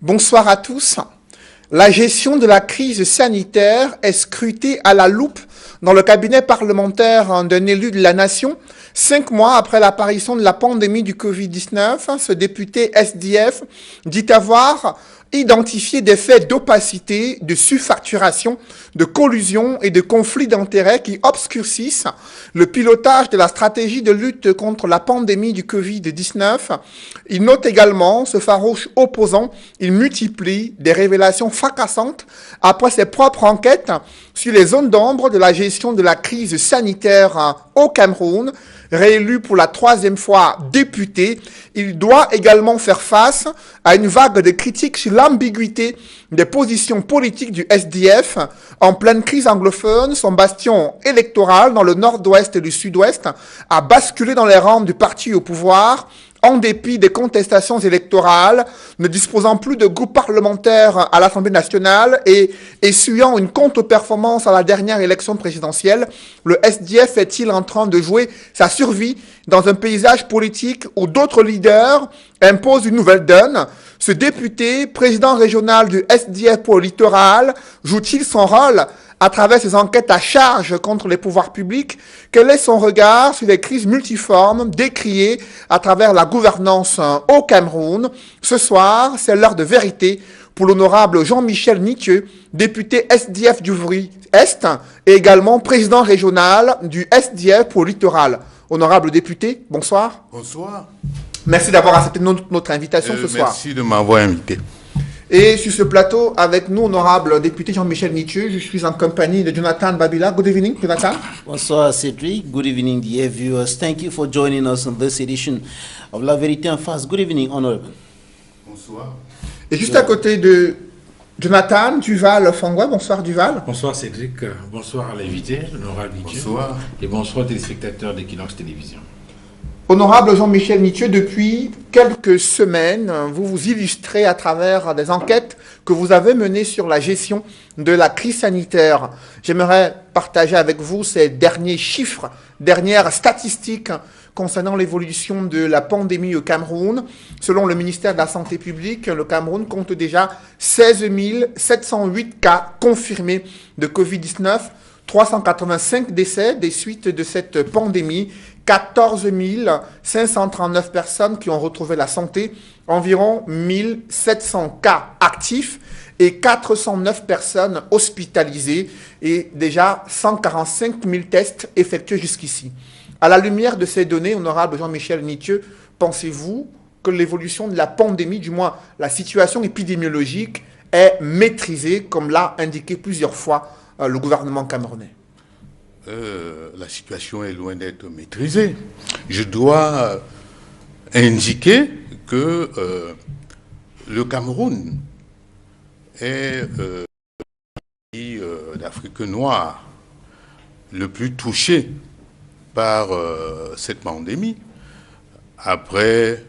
Bonsoir à tous. La gestion de la crise sanitaire est scrutée à la loupe dans le cabinet parlementaire d'un élu de la nation. 5 mois après l'apparition de la pandémie du Covid-19, ce député SDF dit avoir identifié des faits d'opacité, de surfacturation, de collusion et de conflits d'intérêts qui obscurcissent le pilotage de la stratégie de lutte contre la pandémie du Covid-19. Il note également ce farouche opposant. Il multiplie des révélations fracassantes après ses propres enquêtes sur les zones d'ombre de la gestion de la crise sanitaire au Cameroun. Réélu pour la 3e fois député, il doit également faire face à une vague de critiques sur l'ambiguïté des positions politiques du SDF. En pleine crise anglophone, son bastion électoral dans le nord-ouest et le sud-ouest a basculé dans les rangs du parti au pouvoir, en dépit des contestations électorales, ne disposant plus de groupe parlementaire à l'Assemblée nationale et essuyant une contre-performance à la dernière élection présidentielle. Le SDF est-il en train de jouer sa survie dans un paysage politique où d'autres leaders imposent une nouvelle donne? Ce député, président régional du SDF pour le littoral, joue-t-il son rôle à travers ses enquêtes à charge contre les pouvoirs publics? Quel est son regard sur les crises multiformes décriées à travers la gouvernance au Cameroun? Ce soir, c'est l'heure de vérité pour l'honorable Jean-Michel Nitieux, député SDF d'Ouvry-Est et également président régional du SDF pour le littoral. Honorable député, bonsoir. Bonsoir. Merci d'avoir accepté notre invitation ce soir. Merci de m'avoir invité. Et sur ce plateau, avec nous, honorable député Jean-Michel Nitieux, je suis en compagnie de Jonathan Babila. Good evening, Jonathan. Bonsoir, Cédric. Good evening, dear viewers. Thank you for joining us on this edition of La Vérité en Face. Good evening, honorable. Bonsoir. Et juste à côté de Jonathan, Duval Fangouin. Bonsoir, Duval. Bonsoir, Cédric. Bonsoir à l'invité, l'honorable Nitieux. Bonsoir. Et bonsoir aux téléspectateurs d'Equinox Télévision. Honorable Jean-Michel Nitieux, depuis quelques semaines, vous vous illustrez à travers des enquêtes que vous avez menées sur la gestion de la crise sanitaire. J'aimerais partager avec vous ces derniers chiffres, dernières statistiques concernant l'évolution de la pandémie au Cameroun. Selon le ministère de la Santé publique, le Cameroun compte déjà 16 708 cas confirmés de Covid-19, 385 décès des suites de cette pandémie, 14 539 personnes qui ont retrouvé la santé, environ 1700 cas actifs et 409 personnes hospitalisées et déjà 145 000 tests effectués jusqu'ici. À la lumière de ces données, honorable Jean-Michel Nitieux, pensez-vous que l'évolution de la pandémie, du moins la situation épidémiologique, est maîtrisée, comme l'a indiqué plusieurs fois le gouvernement camerounais? La situation est loin d'être maîtrisée. Je dois indiquer que le Cameroun est le pays d'Afrique noire le plus touché par cette pandémie, après,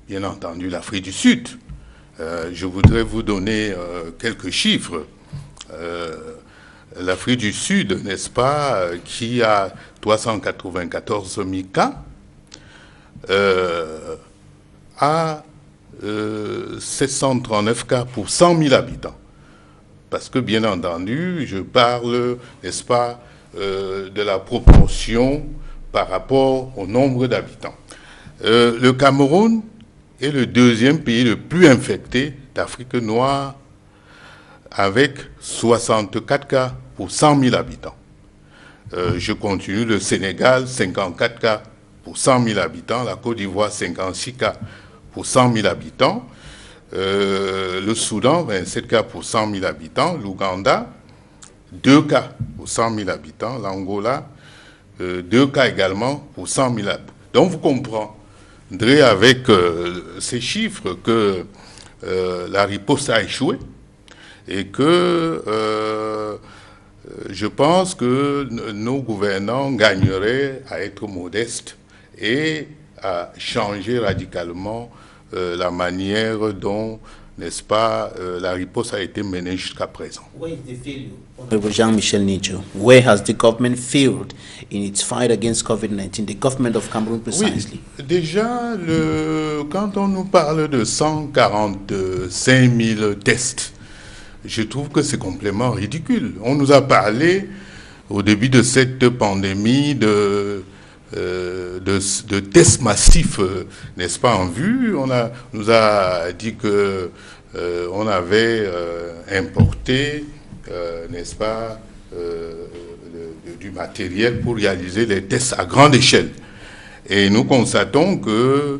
bien entendu, l'Afrique du Sud. Je voudrais vous donner quelques chiffres. L'Afrique du Sud, n'est-ce pas, qui a 394 000 cas, a 739 cas pour 100 000 habitants. Parce que, bien entendu, je parle, n'est-ce pas, de la proportion par rapport au nombre d'habitants. Le Cameroun est le 2e pays le plus infecté d'Afrique noire, avec 64 cas pour 100 000 habitants. Je continue, le Sénégal, 54 cas pour 100 000 habitants, la Côte d'Ivoire, 56 cas pour 100 000 habitants, le Soudan, 27 cas pour 100 000 habitants, l'Ouganda, 2 cas pour 100 000 habitants, l'Angola, 2 cas également pour 100 000 habitants. Donc vous comprendrez avec ces chiffres que la riposte a échoué et que je pense que nos gouvernants gagneraient à être modestes et à changer radicalement la manière dont n'est-ce pas, la riposte a été menée jusqu'à présent. Where is the failure? Honorable Jean-Michel Nicho, where has the government failed in its fight against COVID-19? The government of Cameroon precisely. Oui, déjà, quand on nous parle de 145 000 tests, je trouve que c'est complètement ridicule. On nous a parlé au début de cette pandémie de tests massifs, n'est-ce pas, en vue. On nous a dit que on avait importé, n'est-ce pas, du matériel pour réaliser les tests à grande échelle. Et nous constatons que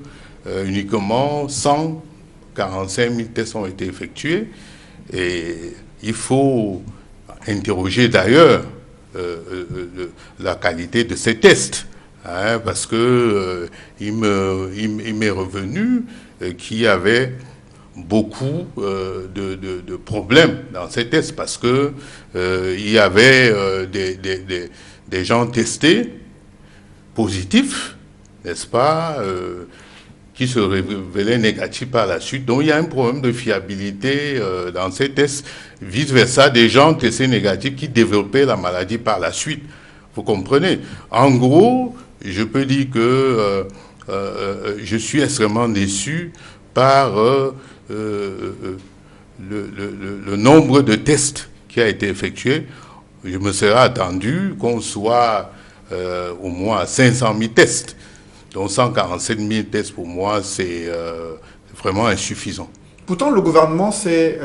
uniquement 145 000 tests ont été effectués. Et il faut interroger d'ailleurs la qualité de ces tests. Hein, parce que il m'est revenu qu'il y avait beaucoup de problèmes dans ces tests, parce que il y avait des gens testés positifs, n'est-ce pas, qui se révélaient négatifs par la suite. Donc il y a un problème de fiabilité dans ces tests, vice-versa, des gens testés négatifs qui développaient la maladie par la suite. Vous comprenez? En gros, je peux dire que je suis extrêmement déçu par le nombre de tests qui a été effectué. Je me serais attendu qu'on soit au moins à 500 000 tests. Donc 147 000 tests, pour moi, c'est vraiment insuffisant. Pourtant, le gouvernement s'est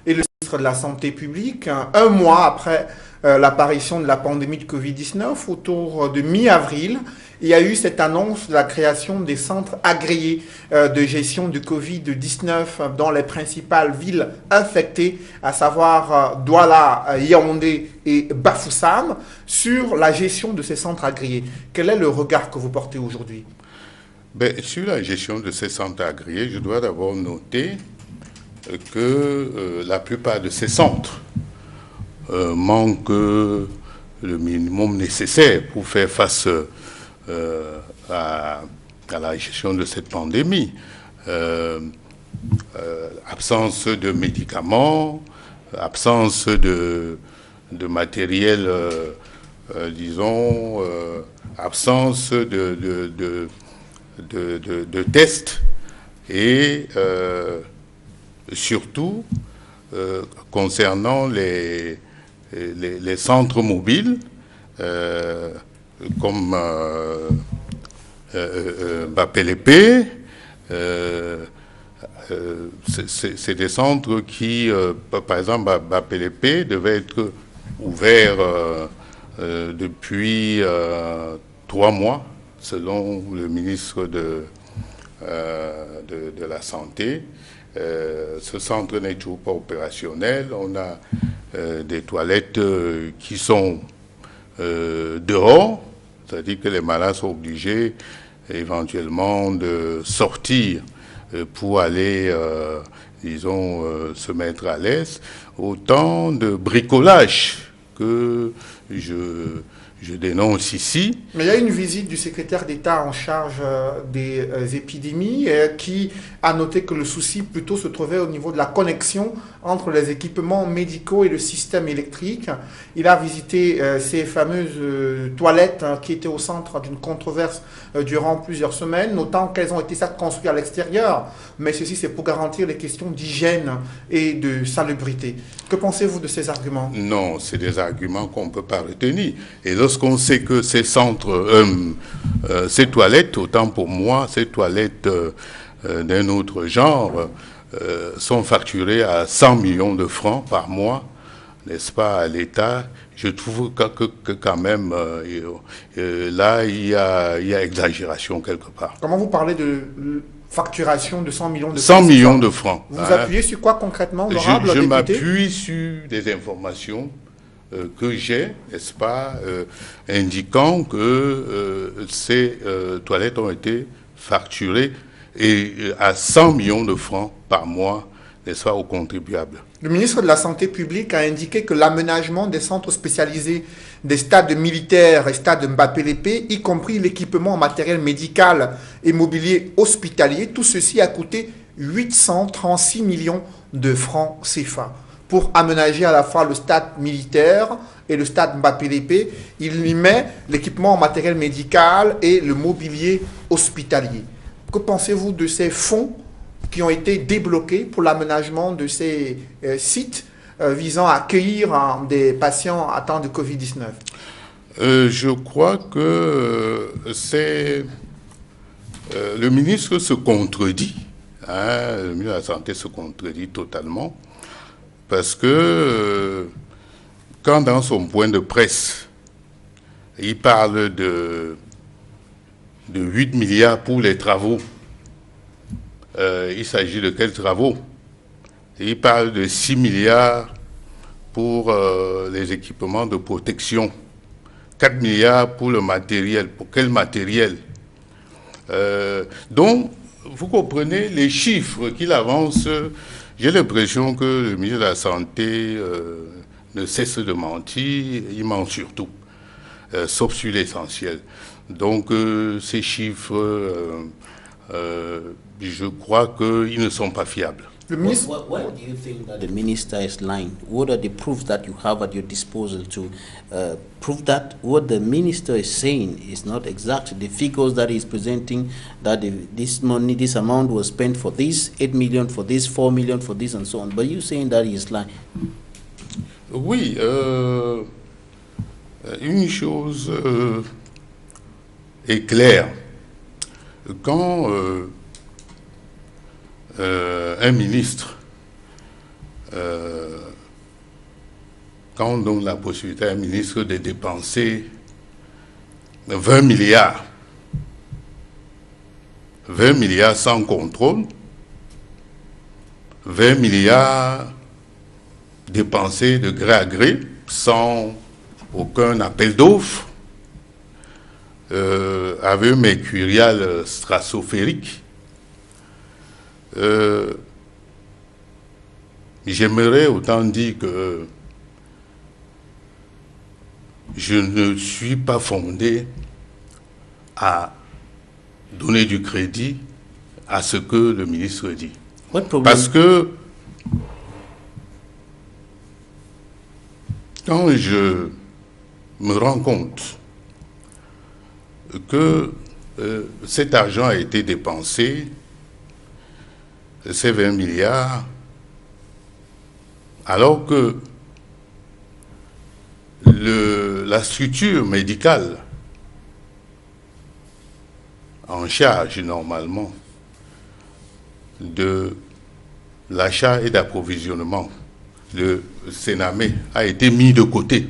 et le ministre de la Santé publique, un mois après l'apparition de la pandémie de Covid-19, autour de mi-avril, il y a eu cette annonce de la création des centres agréés de gestion du Covid-19 dans les principales villes infectées, à savoir Douala, Yaoundé et Bafoussam, sur la gestion de ces centres agréés. Quel est le regard que vous portez aujourd'hui? Sur la gestion de ces centres agréés, je dois d'abord noter que la plupart de ces centres manquent le minimum nécessaire pour faire face à la gestion de cette pandémie. Absence de médicaments, absence de matériel, disons, absence de tests et surtout concernant les centres mobiles comme Bapelépé, c'est des centres qui, par exemple, Bapelépé devait être ouvert depuis 3 mois, selon le ministre de la Santé. Ce centre n'est toujours pas opérationnel. On a des toilettes qui sont dehors, c'est-à-dire que les malades sont obligés éventuellement de sortir pour aller, disons, se mettre à l'aise. Autant de bricolage que je dénonce ici. Mais il y a une visite du secrétaire d'État en charge des épidémies qui a noté que le souci plutôt se trouvait au niveau de la connexion entre les équipements médicaux et le système électrique. Il a visité ces fameuses toilettes qui étaient au centre d'une controverse durant plusieurs semaines, notant qu'elles ont été certes construites à l'extérieur, mais ceci c'est pour garantir les questions d'hygiène et de salubrité. Que pensez-vous de ces arguments? Non, c'est des arguments qu'on ne peut pas retenir. Et lorsqu'on sait que ces centres, ces toilettes, autant pour moi, ces toilettes d'un autre genre, sont facturées à 100 millions de francs par mois, n'est-ce pas, à l'État, je trouve que quand même, là, il y a exagération quelque part. Comment vous parlez de facturation de 100 millions de francs? 100 millions de francs. Vous vous appuyez sur quoi concrètement, honorable Je député? m'appuie sur des informations que j'ai, n'est-ce pas, indiquant que ces toilettes ont été facturées et à 100 millions de francs par mois, n'est-ce pas, aux contribuables. Le ministre de la Santé publique a indiqué que l'aménagement des centres spécialisés des stades militaires et stades Mbappé-Lépée, y compris l'équipement en matériel médical et mobilier hospitalier, tout ceci a coûté 836 millions de francs CFA. Pour aménager à la fois le stade militaire et le stade Mbappé-Lépée, il y met l'équipement en matériel médical et le mobilier hospitalier. Que pensez-vous de ces fonds qui ont été débloqués pour l'aménagement de ces sites visant à accueillir des patients atteints de Covid-19? Je crois que le ministre se contredit, hein, le ministre de la Santé se contredit totalement, parce que quand dans son point de presse, il parle de 8 milliards pour les travaux, il s'agit de quels travaux? Il parle de 6 milliards pour les équipements de protection, 4 milliards pour le matériel. Pour quel matériel? Donc, vous comprenez les chiffres qu'il avance. J'ai l'impression que le ministre de la Santé ne cesse de mentir, il ment surtout, sauf sur l'essentiel. Donc, ces chiffres, je crois qu'ils ne sont pas fiables. Le ministre... Why do you think that the minister is lying? What are the proofs that you have at your disposal to prove that what the minister is saying is not exact? The figures that he's presenting, that this money, this amount was spent for this, 8 million for this, 4 million for this, and so on. But you saying that he is lying? Oui, une chose est claire. Quand un ministre, quand on donne la possibilité à un ministre de dépenser 20 milliards sans contrôle, 20 milliards dépensés de gré à gré, sans aucun appel d'offres, avec un mercurial stratosphérique, j'aimerais autant dire que je ne suis pas fondé à donner du crédit à ce que le ministre dit. Parce que quand je me rends compte que cet argent a été dépensé, ces 20 milliards, alors que la structure médicale en charge normalement de l'achat et d'approvisionnement, le Sénamé, a été mis de côté.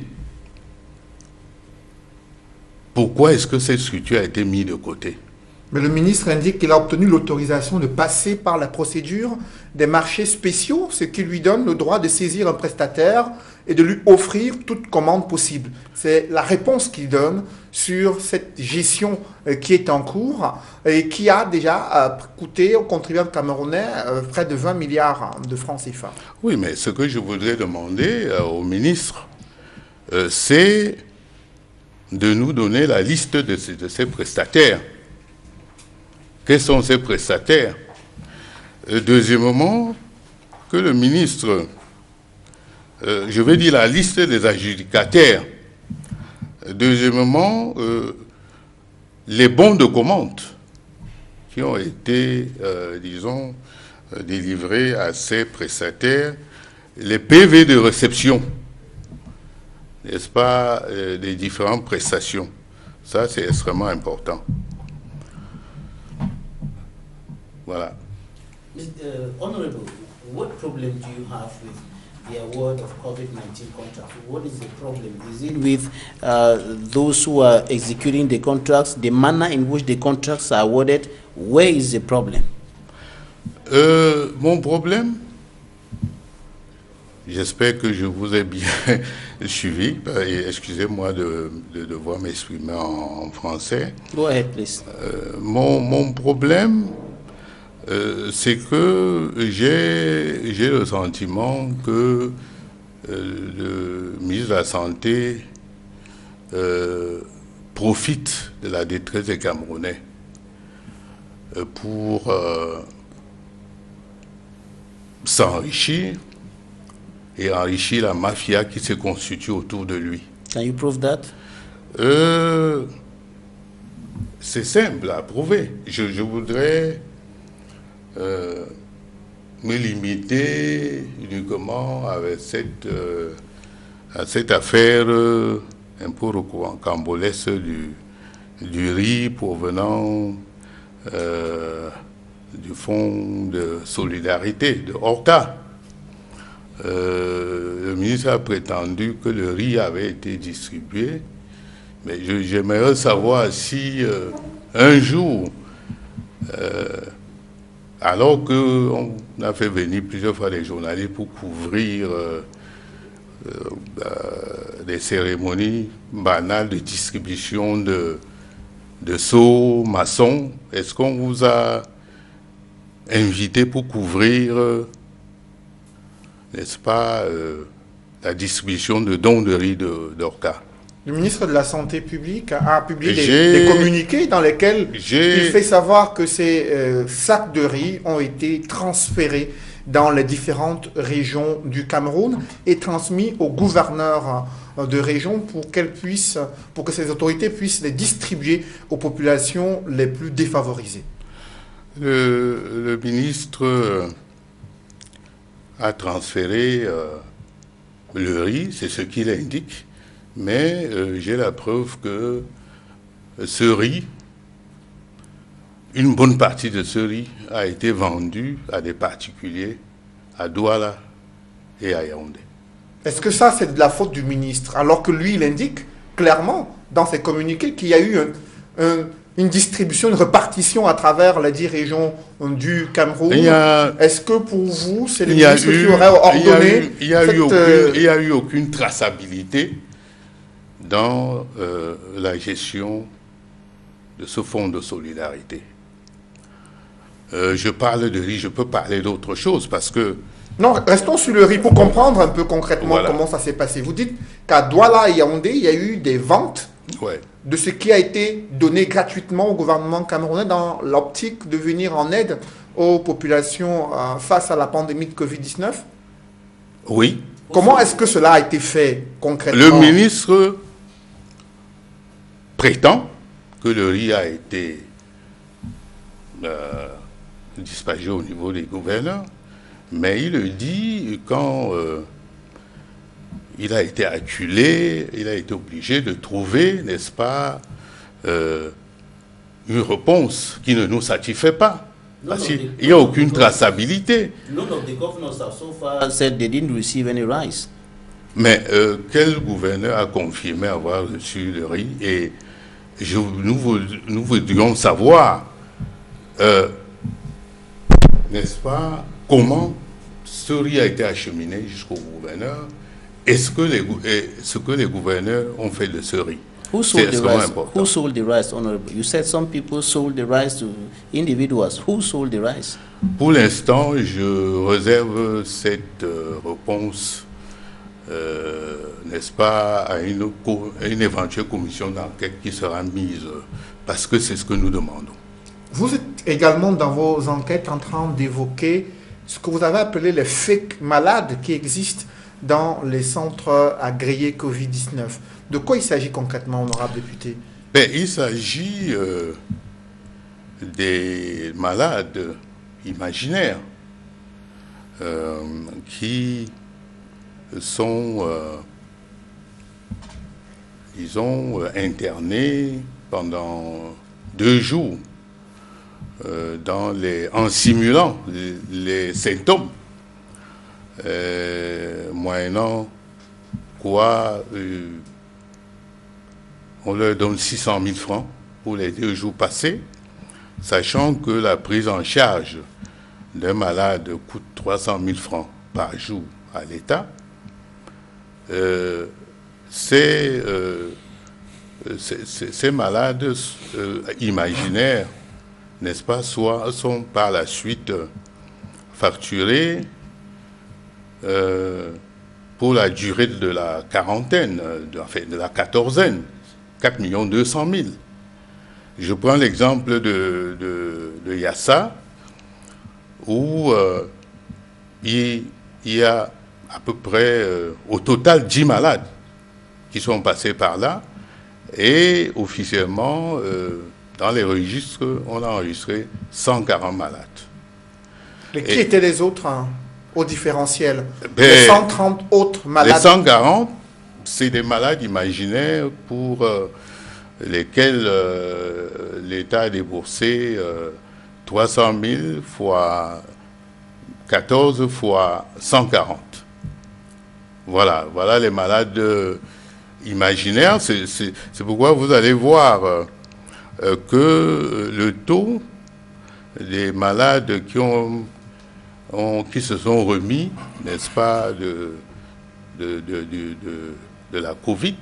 Pourquoi est-ce que cette structure a été mise de côté? Mais le ministre indique qu'il a obtenu l'autorisation de passer par la procédure des marchés spéciaux, ce qui lui donne le droit de saisir un prestataire et de lui offrir toute commande possible. C'est la réponse qu'il donne sur cette gestion qui est en cours et qui a déjà coûté aux contribuables camerounais près de 20 milliards de francs CFA. Oui, mais ce que je voudrais demander au ministre, c'est de nous donner la liste de ces prestataires. Quels sont ces prestataires? Deuxièmement, que le ministre, je vais dire la liste des adjudicataires. Deuxièmement, les bons de commande qui ont été, disons, délivrés à ces prestataires, les PV de réception, n'est-ce pas, des différentes prestations. Ça, c'est extrêmement important. Voilà. Honorable, what problem do you have with the award of COVID-19 contracts? What is the problem? Is it with those who are executing the contracts, the manner in which the contracts are awarded? Where is the problem? Mon problème, j'espère que je vous ai bien suivi. Excusez-moi de devoir m'exprimer en français. Go ahead, please. Mon problème, C'est que j'ai le sentiment que le ministre de la Santé profite de la détresse des Camerounais pour s'enrichir et enrichir la mafia qui se constitue autour de lui. Can you prove that? C'est simple à prouver. Je voudrais me limiter uniquement avec à cette affaire un peu rocambolesque du riz provenant du fonds de solidarité de Horta. Le ministre a prétendu que le riz avait été distribué, mais j'aimerais savoir si un jour, alors qu'on a fait venir plusieurs fois des journalistes pour couvrir des cérémonies banales de distribution de seaux maçons, est-ce qu'on vous a invité pour couvrir, n'est-ce pas, la distribution de dons de riz d'Orca? Le ministre de la Santé publique a publié des communiqués dans lesquels il fait savoir que ces sacs de riz ont été transférés dans les différentes régions du Cameroun et transmis aux gouverneurs de région pour que ces autorités puissent les distribuer aux populations les plus défavorisées. Le ministre a transféré le riz, c'est ce qu'il indique, mais j'ai la preuve que ce riz, une bonne partie de ce riz a été vendu à des particuliers à Douala et à Yaoundé. Est-ce que ça, c'est de la faute du ministre, alors que lui, il indique clairement dans ses communiqués qu'il y a eu une distribution, une répartition à travers les 10 régions du Cameroun? Est-ce que pour vous, c'est le ministre qui aurait ordonné il n'y a eu aucune traçabilité dans la gestion de ce fonds de solidarité. Je parle de riz, je peux parler d'autre chose parce que... Non, restons sur le riz pour comprendre un peu concrètement comment ça s'est passé. Vous dites qu'à Douala et Yaoundé, il y a eu des ventes de ce qui a été donné gratuitement au gouvernement camerounais dans l'optique de venir en aide aux populations face à la pandémie de Covid-19? Oui. Comment est-ce que cela a été fait concrètement? Le ministre prétend que le riz a été dispatché au niveau des gouverneurs, mais il le dit quand il a été acculé, il a été obligé de trouver, n'est-ce pas, une réponse qui ne nous satisfait pas. Parce qu'il n'y a aucune traçabilité. None of the governors have so far said they didn't receive any rice. Mais quel gouverneur a confirmé avoir reçu le riz? Et nous voudrions savoir, n'est-ce pas, comment ce riz a été acheminé jusqu'au gouverneur? Est-ce que ce que les gouverneurs ont fait de ce riz? Who sold the rice? Who sold the rice, Honorable? You said some people sold the rice to individuals. Who sold the rice? Pour l'instant, je réserve cette réponse, n'est-ce pas, à une éventuelle commission d'enquête qui sera mise, parce que c'est ce que nous demandons. Vous êtes également dans vos enquêtes en train d'évoquer ce que vous avez appelé les fake malades qui existent dans les centres agréés Covid-19. De quoi il s'agit concrètement, honorable député? Il s'agit des malades imaginaires qui sont, disons, internés pendant 2 jours en simulant les symptômes, moyennant quoi on leur donne 600 000 francs pour les 2 jours passés, sachant que la prise en charge d'un malade coûte 300 000 francs par jour à l'État. Ces malades imaginaires n'est-ce pas, sont par la suite facturés pour la durée de la quarantaine, de la quatorzaine, 4 200 000. Je prends l'exemple de Yassa, où il y a à peu près au total 10 malades qui sont passés par là, et officiellement, dans les registres, on a enregistré 140 malades. Et qui étaient les autres au différentiel? Ben, les 130 autres malades. Les 140, c'est des malades imaginaires pour lesquels l'État a déboursé 300 000 fois 14 fois 140. Voilà les malades imaginaires. C'est pourquoi vous allez voir que le taux des malades qui se sont remis, n'est-ce pas, de la Covid,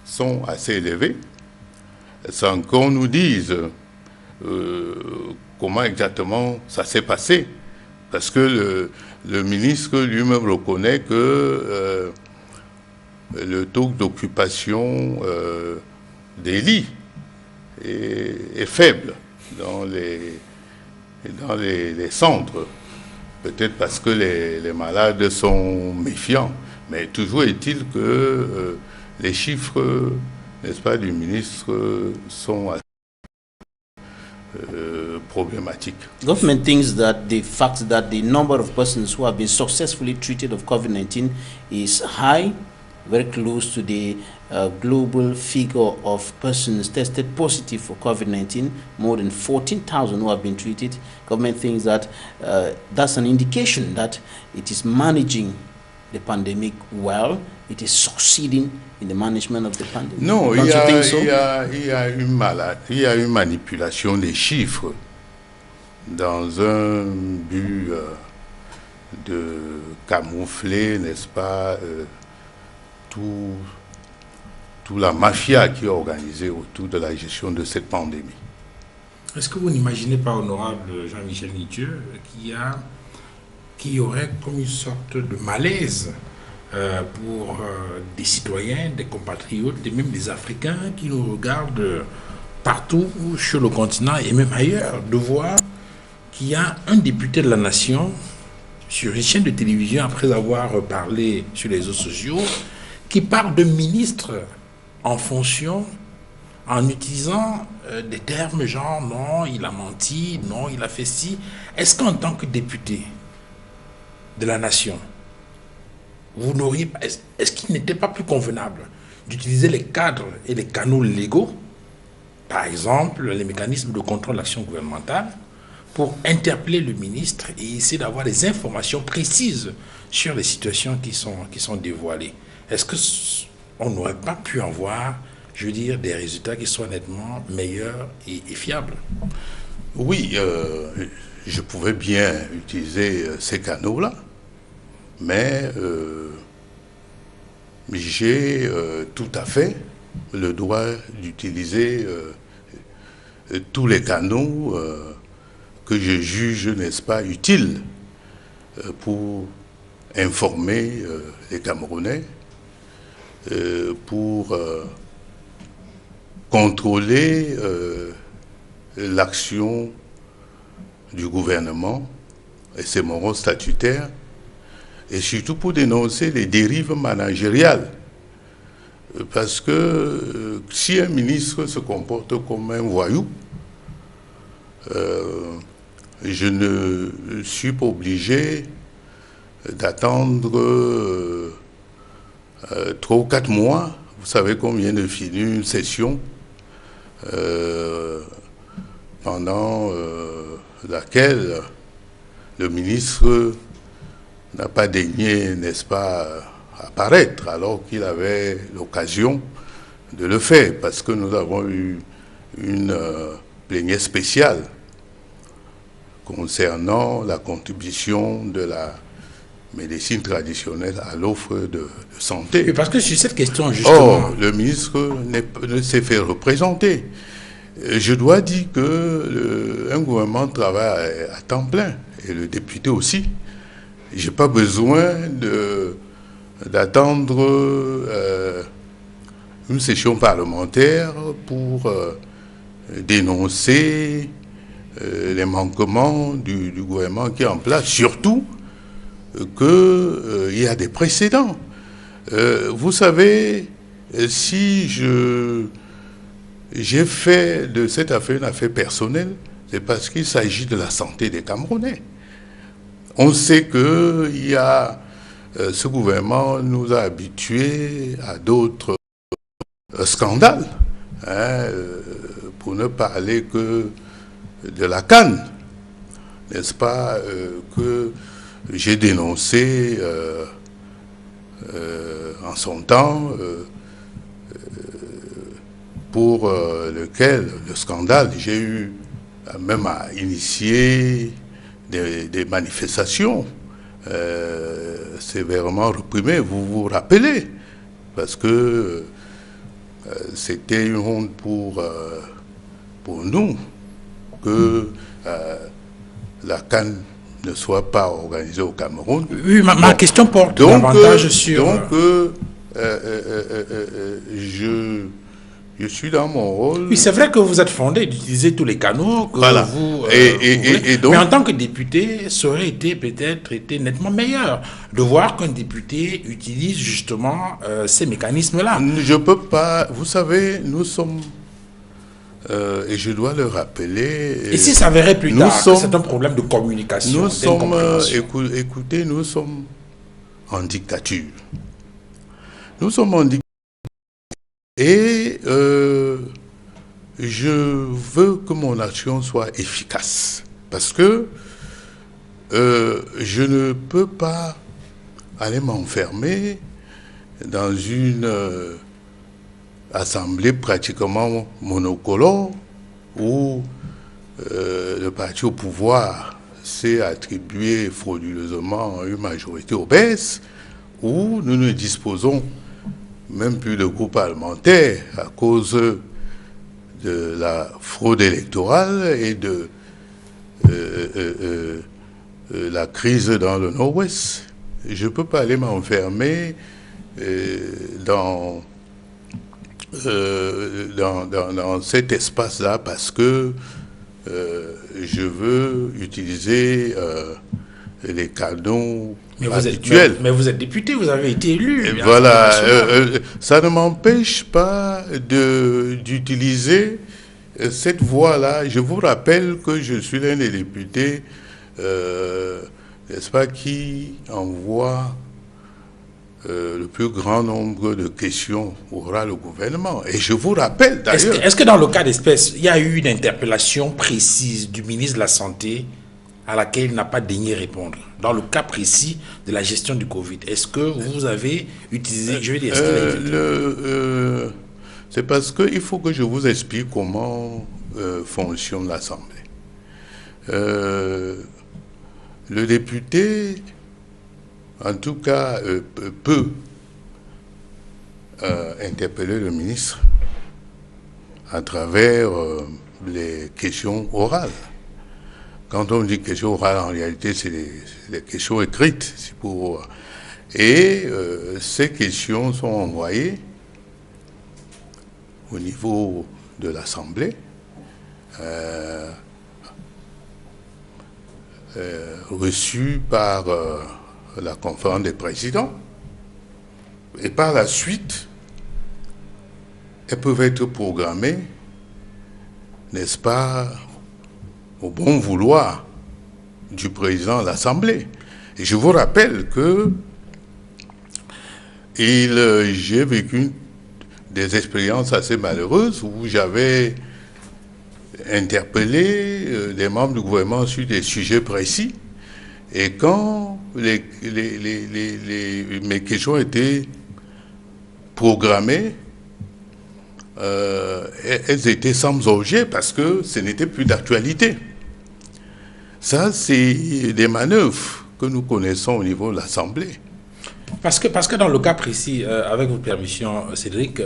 sont assez élevés, sans qu'on nous dise comment exactement ça s'est passé. Parce que le ministre lui-même reconnaît que le taux d'occupation des lits est faible dans les centres. Peut-être parce que les malades sont méfiants. Mais toujours est-il que les chiffres, n'est-ce pas, du ministre sont problematique. Government thinks that the fact that the number of persons who have been successfully treated of COVID-19 is high, very close to the global figure of persons tested positive for COVID-19, more than 14,000 who have been treated. Government thinks that that's an indication that it is managing the pandemic well, it is succeeding in the management of the pandemic. Non, Don't you think so? il y a une manipulation des chiffres dans un but de camoufler, n'est-ce pas, tout la mafia qui est organisée autour de la gestion de cette pandémie. Est-ce que vous n'imaginez pas, honorable Jean-Michel Nitieux, qu'il y aurait comme une sorte de malaise pour des citoyens, des compatriotes et même des Africains qui nous regardent partout sur le continent et même ailleurs, de voir qu'il y a un député de la nation sur une chaîne de télévision, après avoir parlé sur les réseaux sociaux, qui parle de ministre en fonction en utilisant des termes genre non, il a menti, non, il a fait ci. Est-ce qu'en tant que député de la nation, vous n'auriez pas, est-ce qu'il n'était pas plus convenable d'utiliser les cadres et les canaux légaux, par exemple les mécanismes de contrôle de l'action gouvernementale, pour interpeller le ministre et essayer d'avoir des informations précises sur les situations qui sont dévoilées? Est-ce qu'on n'aurait pas pu en voir, je veux dire, des résultats qui soient nettement meilleurs et fiables? Oui, je pouvais bien utiliser ces canaux-là, mais j'ai tout à fait le droit d'utiliser tous les canaux que je juge, n'est-ce pas, utiles pour informer les Camerounais, pour contrôler l'action du gouvernement, et c'est mon rôle statutaire, et surtout pour dénoncer les dérives managériales. Parce que si un ministre se comporte comme un voyou, je ne suis pas obligé d'attendre 3 ou 4 mois. Vous savez combien de finir une session pendant laquelle le ministre n'a pas daigné, n'est-ce pas, apparaître, alors qu'il avait l'occasion de le faire, parce que nous avons eu une plénière spéciale concernant la contribution de la médecine traditionnelle à l'offre de santé. Et parce que sur cette question, justement... Or, le ministre ne s'est fait représenter. Je dois dire que un gouvernement travaille à temps plein, et le député aussi. Je n'ai pas besoin d'attendre une session parlementaire pour dénoncer les manquements du gouvernement qui est en place, surtout qu'il y a des précédents. Vous savez, si j'ai fait de cette affaire une affaire personnelle, c'est parce qu'il s'agit de la santé des Camerounais. On sait que ce gouvernement nous a habitués à d'autres scandales, hein, pour ne parler que de la CAN, n'est-ce pas, que j'ai dénoncé en son temps, pour lequel, le scandale, j'ai eu même à initier des manifestations sévèrement réprimées, vous vous rappelez, parce que c'était une honte pour nous que la CAN ne soit pas organisée au Cameroun. Oui, ma question porte davantage sur... Donc, je suis dans mon rôle. Oui, c'est vrai que vous êtes fondé d'utiliser tous les canaux que voilà. vous... et donc, mais en tant que député, ça aurait été peut-être nettement meilleur de voir qu'un député utilise justement ces mécanismes-là. Je ne peux pas... Vous savez, nous sommes... et je dois le rappeler... Et si ça s'avérait plus tard que c'est un problème de communication, nous sommes, écoutez, nous sommes en dictature. Nous sommes en dictature. Et je veux que mon action soit efficace. Parce que je ne peux pas aller m'enfermer dans une assemblée pratiquement monocolore où le parti au pouvoir s'est attribué frauduleusement une majorité obèse, où nous ne disposons même plus de groupe parlementaire à cause de la fraude électorale et de la crise dans le Nord-Ouest. Je ne peux pas aller m'enfermer dans cet espace-là parce que je veux utiliser les canaux habituels. Mais vous êtes député, vous avez été élu. Et voilà, ça ne m'empêche pas d'utiliser cette voie-là. Je vous rappelle que je suis l'un des députés, n'est-ce pas, qui envoie le plus grand nombre de questions orales au gouvernement. Et je vous rappelle d'ailleurs... Est-ce que dans le cas d'espèce, il y a eu une interpellation précise du ministre de la Santé à laquelle il n'a pas daigné répondre? Dans le cas précis de la gestion du Covid, est-ce que vous avez utilisé... je vais dire, c'est parce qu'il faut que je vous explique comment fonctionne l'Assemblée. Le député, en tout cas, peut interpeller le ministre à travers les questions orales. Quand on dit questions orales, en réalité, c'est des questions écrites. Et ces questions sont envoyées au niveau de l'Assemblée, reçues par la conférence des présidents. Et par la suite, elles peuvent être programmées, n'est-ce pas, au bon vouloir du président de l'Assemblée. Et je vous rappelle que j'ai vécu des expériences assez malheureuses où j'avais interpellé des membres du gouvernement sur des sujets précis. Et quand mes questions étaient programmées, elles étaient sans objet parce que ce n'était plus d'actualité. Ça, c'est des manœuvres que nous connaissons au niveau de l'Assemblée. Parce que dans le cas précis, avec votre permission, Cédric,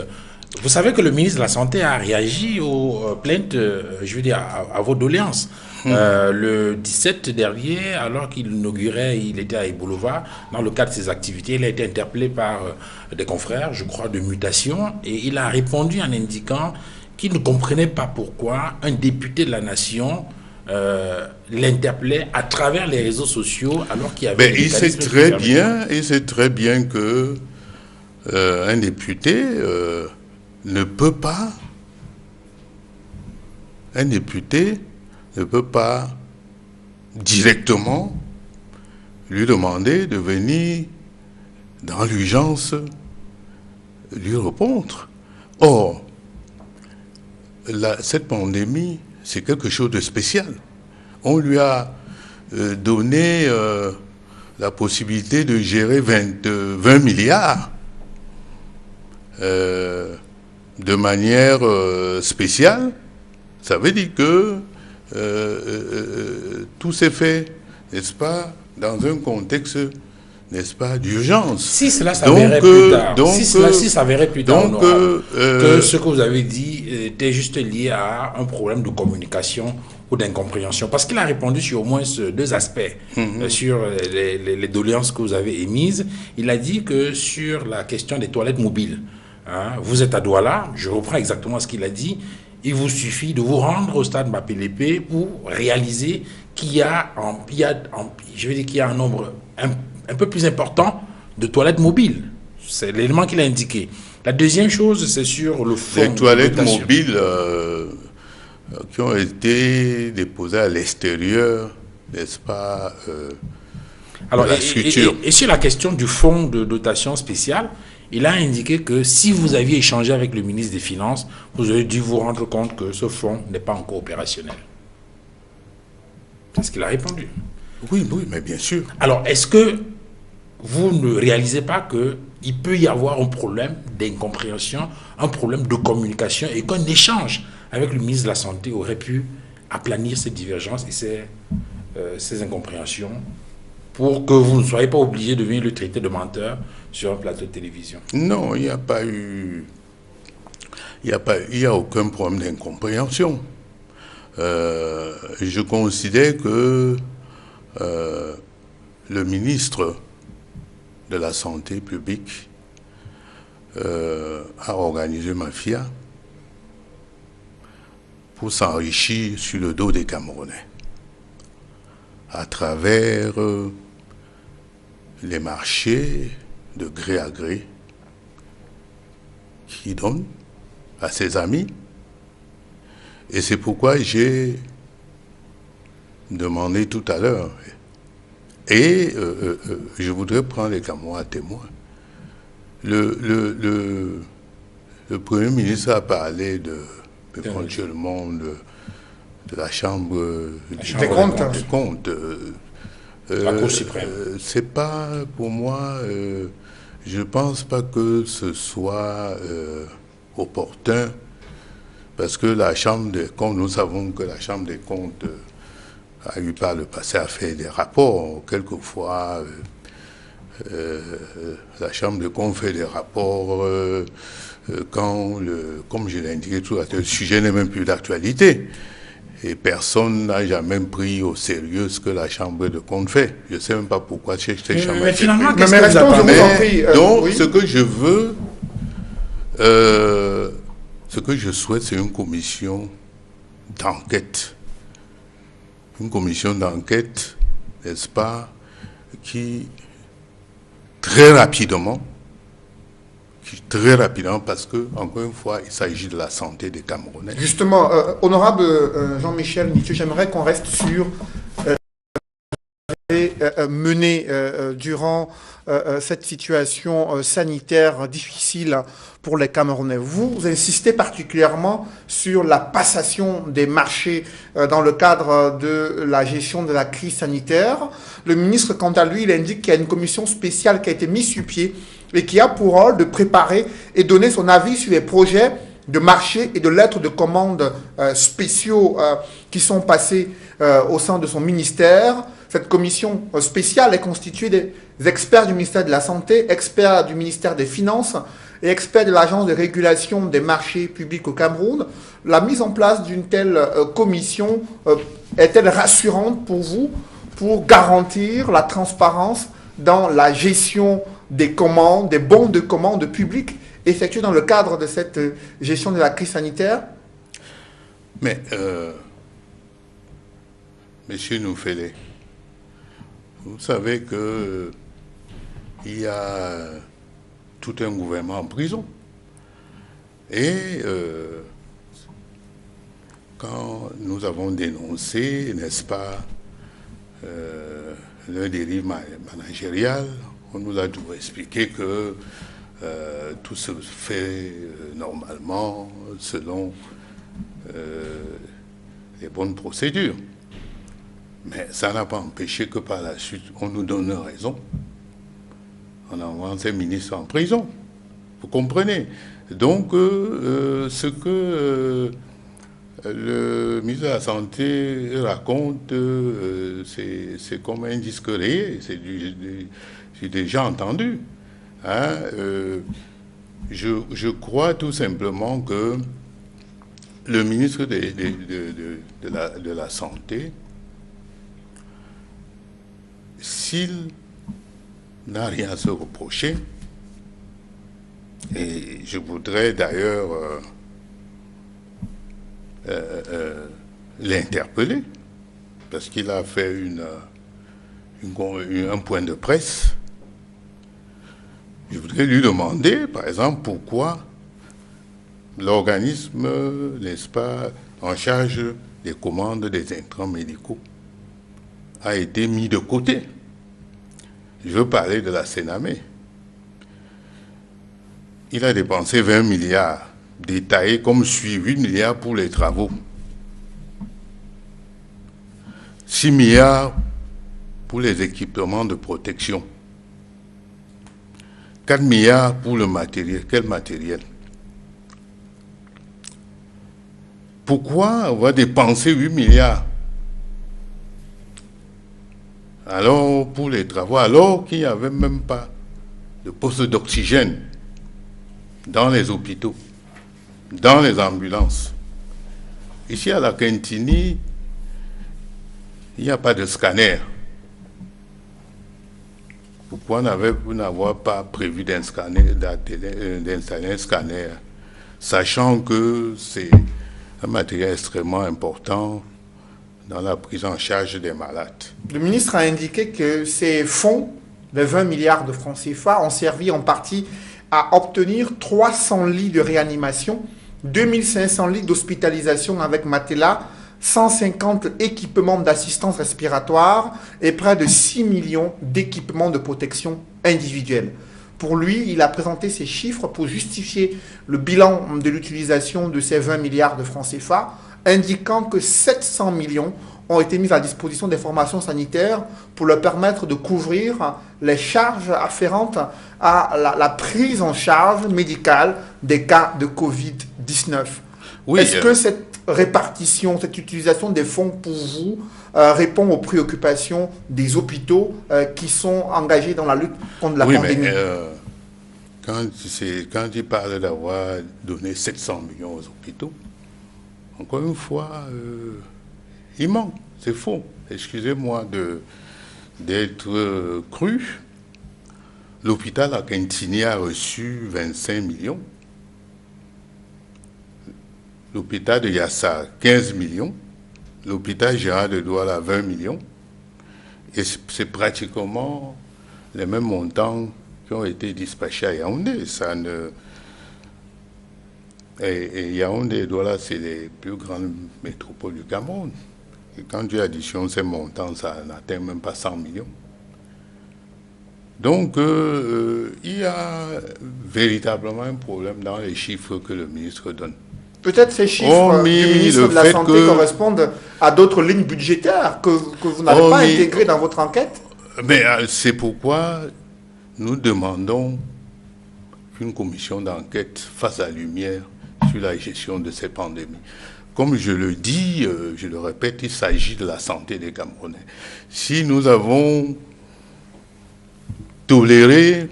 Vous savez que le ministre de la Santé a réagi aux plaintes, je veux dire, à vos doléances. Le 17 dernier, alors qu'il inaugurait, il était à Ibolova, dans le cadre de ses activités, il a été interpellé par des confrères, je crois, de mutation, et il a répondu en indiquant qu'il ne comprenait pas pourquoi un député de la nation l'interpellait à travers les réseaux sociaux, alors qu'il y avait... il sait très bien que un député ne peut pas directement lui demander de venir dans l'urgence lui répondre. Or, cette pandémie, c'est quelque chose de spécial. On lui a donné la possibilité de gérer 20 milliards de manière spéciale. Ça veut dire que tout s'est fait, n'est-ce pas, dans un contexte, n'est-ce pas, d'urgence. Si cela s'avérait plus tard, si s'avérait plus tard, que ce que vous avez dit était juste lié à un problème de communication ou d'incompréhension, parce qu'il a répondu sur au moins deux aspects, sur les doléances que vous avez émises. Il a dit que sur la question des toilettes mobiles, vous êtes à Douala, je reprends exactement ce qu'il a dit, il vous suffit de vous rendre au stade Mapelepe pour réaliser qu'il y a un nombre un peu plus important de toilettes mobiles. C'est l'élément qu'il a indiqué. La deuxième chose, c'est sur le fond. Les toilettes mobiles qui ont été déposées à l'extérieur, n'est-ce pas, alors, de la structure. Et sur la question du fonds de dotation spéciale, il a indiqué que si vous aviez échangé avec le ministre des Finances, vous auriez dû vous rendre compte que ce fonds n'est pas encore opérationnel. C'est ce qu'il a répondu. Oui, mais bien sûr. Alors, est-ce que vous ne réalisez pas qu'il peut y avoir un problème d'incompréhension, un problème de communication, et qu'un échange avec le ministre de la Santé aurait pu aplanir ces divergences et ces incompréhensions pour que vous ne soyez pas obligé de venir le traiter de menteur sur un plateau de télévision? Non, il n'y a pas eu... Il n'y a aucun problème d'incompréhension. Je considère que le ministre de la Santé publique a organisé Mafia pour s'enrichir sur le dos des Camerounais à travers les marchés de gré à gré qu'il donne à ses amis. Et c'est pourquoi j'ai demandé tout à l'heure, et je voudrais prendre les Camerounais à témoin. Le Premier ministre a parlé éventuellement de la Chambre des comptes. La Cour suprême. C'est pas, pour moi, je pense pas que ce soit opportun, parce que la Chambre des comptes, nous savons que la Chambre des comptes a eu par le passé à faire des rapports. Quelquefois, la Chambre des comptes fait des rapports quand, comme je l'ai indiqué tout à l'heure, le sujet n'est même plus d'actualité. Et personne n'a jamais pris au sérieux ce que la Chambre de compte fait. Je ne sais même pas pourquoi cette Chambre... Mais finalement, qu'est-ce que vous avez donc, oui. Ce que je veux, ce que je souhaite, c'est une commission d'enquête. Une commission d'enquête, n'est-ce pas, qui très rapidement, parce que, encore une fois, il s'agit de la santé des Camerounais. Justement, honorable Jean-Michel Nitieux, j'aimerais qu'on reste sur mené durant cette situation sanitaire difficile pour les Camerounais. Vous insistez particulièrement sur la passation des marchés dans le cadre de la gestion de la crise sanitaire. Le ministre, quant à lui, il indique qu'il y a une commission spéciale qui a été mise sur pied et qui a pour rôle de préparer et donner son avis sur les projets de marché et de lettres de commande spéciaux qui sont passés au sein de son ministère. Cette commission spéciale est constituée des experts du ministère de la Santé, experts du ministère des Finances et expert de l'Agence de régulation des marchés publics au Cameroun. La mise en place d'une telle commission est-elle rassurante pour vous pour garantir la transparence dans la gestion des commandes, des bons de commande publiques effectués dans le cadre de cette gestion de la crise sanitaire? Mais, Monsieur Noufélé, vous savez que il y a tout un gouvernement en prison. Et quand nous avons dénoncé, n'est-ce pas, le dérive managérial, on nous a toujours expliqué que tout se fait normalement selon les bonnes procédures. Mais ça n'a pas empêché que par la suite, on nous donne raison. On envoie ces ministres en prison. Vous comprenez? Donc, ce que le ministre de la Santé raconte, c'est comme un disque rayé. J'ai déjà entendu. Hein, je crois tout simplement que le ministre de la Santé, s'il n'a rien à se reprocher, et je voudrais d'ailleurs l'interpeller, parce qu'il a fait un point de presse. Je voudrais lui demander, par exemple, pourquoi l'organisme, n'est-ce pas, en charge des commandes des intrants médicaux a été mis de côté. Je veux parler de la Sénamé. Il a dépensé 20 milliards, détaillés comme suit: 8 milliards pour les travaux, 6 milliards pour les équipements de protection, 4 milliards pour le matériel. Quel matériel? Pourquoi on va dépenser 8 milliards alors pour les travaux, alors qu'il n'y avait même pas de poste d'oxygène dans les hôpitaux, dans les ambulances? Ici à la Quintini, il n'y a pas de scanner. Pourquoi n'avoir pas prévu d'installer un scanner, sachant que c'est un matériel extrêmement important dans la prise en charge des malades? Le ministre a indiqué que ces fonds de 20 milliards de francs CFA ont servi en partie à obtenir 300 lits de réanimation, 2500 lits d'hospitalisation avec matelas, 150 équipements d'assistance respiratoire et près de 6 millions d'équipements de protection individuelle. Pour lui, il a présenté ces chiffres pour justifier le bilan de l'utilisation de ces 20 milliards de francs CFA, indiquant que 700 millions ont été mis à disposition des formations sanitaires pour leur permettre de couvrir les charges afférentes à la prise en charge médicale des cas de Covid-19. Oui, est-ce que cette répartition, cette utilisation des fonds pour vous répond aux préoccupations des hôpitaux qui sont engagés dans la lutte contre la pandémie? Mais, quand il parle d'avoir donné 700 millions aux hôpitaux, encore une fois, il ment, c'est faux. Excusez-moi d'être cru. L'hôpital à Quintini a reçu 25 millions. L'hôpital de Yassa, 15 millions. L'hôpital Gérard de Douala, 20 millions. Et c'est pratiquement les mêmes montants qui ont été dispatchés à Yaoundé. Et Yaoundé et Douala, c'est les plus grandes métropoles du Cameroun. Et quand tu additionnes ces montants, ça n'atteint même pas 100 millions. Donc, il y a véritablement un problème dans les chiffres que le ministre donne. Peut-être ces chiffres du ministre de la Santé correspondent à d'autres lignes budgétaires que vous n'avez pas intégrées dans votre enquête? Mais c'est pourquoi nous demandons qu'une commission d'enquête fasse la lumière sur la gestion de ces pandémies. Comme je le dis, je le répète, il s'agit de la santé des Camerounais. Si nous avons toléré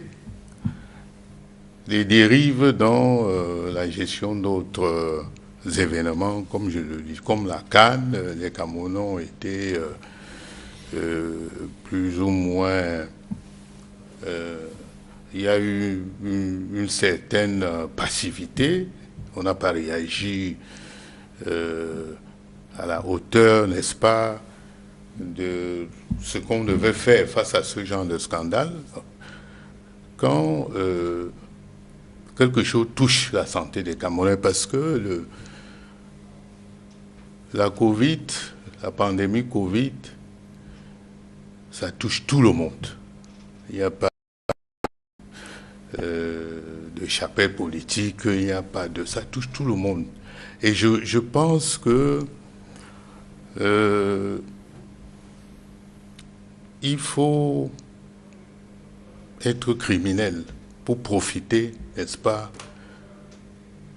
des dérives dans la gestion d'autres événements, comme je le dis, comme la CAN. Les Camerounais ont été plus ou moins... il y a eu une certaine passivité. On n'a pas réagi à la hauteur, n'est-ce pas, de ce qu'on devait faire face à ce genre de scandale. Quand quelque chose touche la santé des Camerounais, parce que la Covid, la pandémie Covid, ça touche tout le monde. Il n'y a pas de chapelle politique, il n'y a pas de... Ça touche tout le monde. Et je pense que il faut être criminel pour profiter, n'est-ce pas,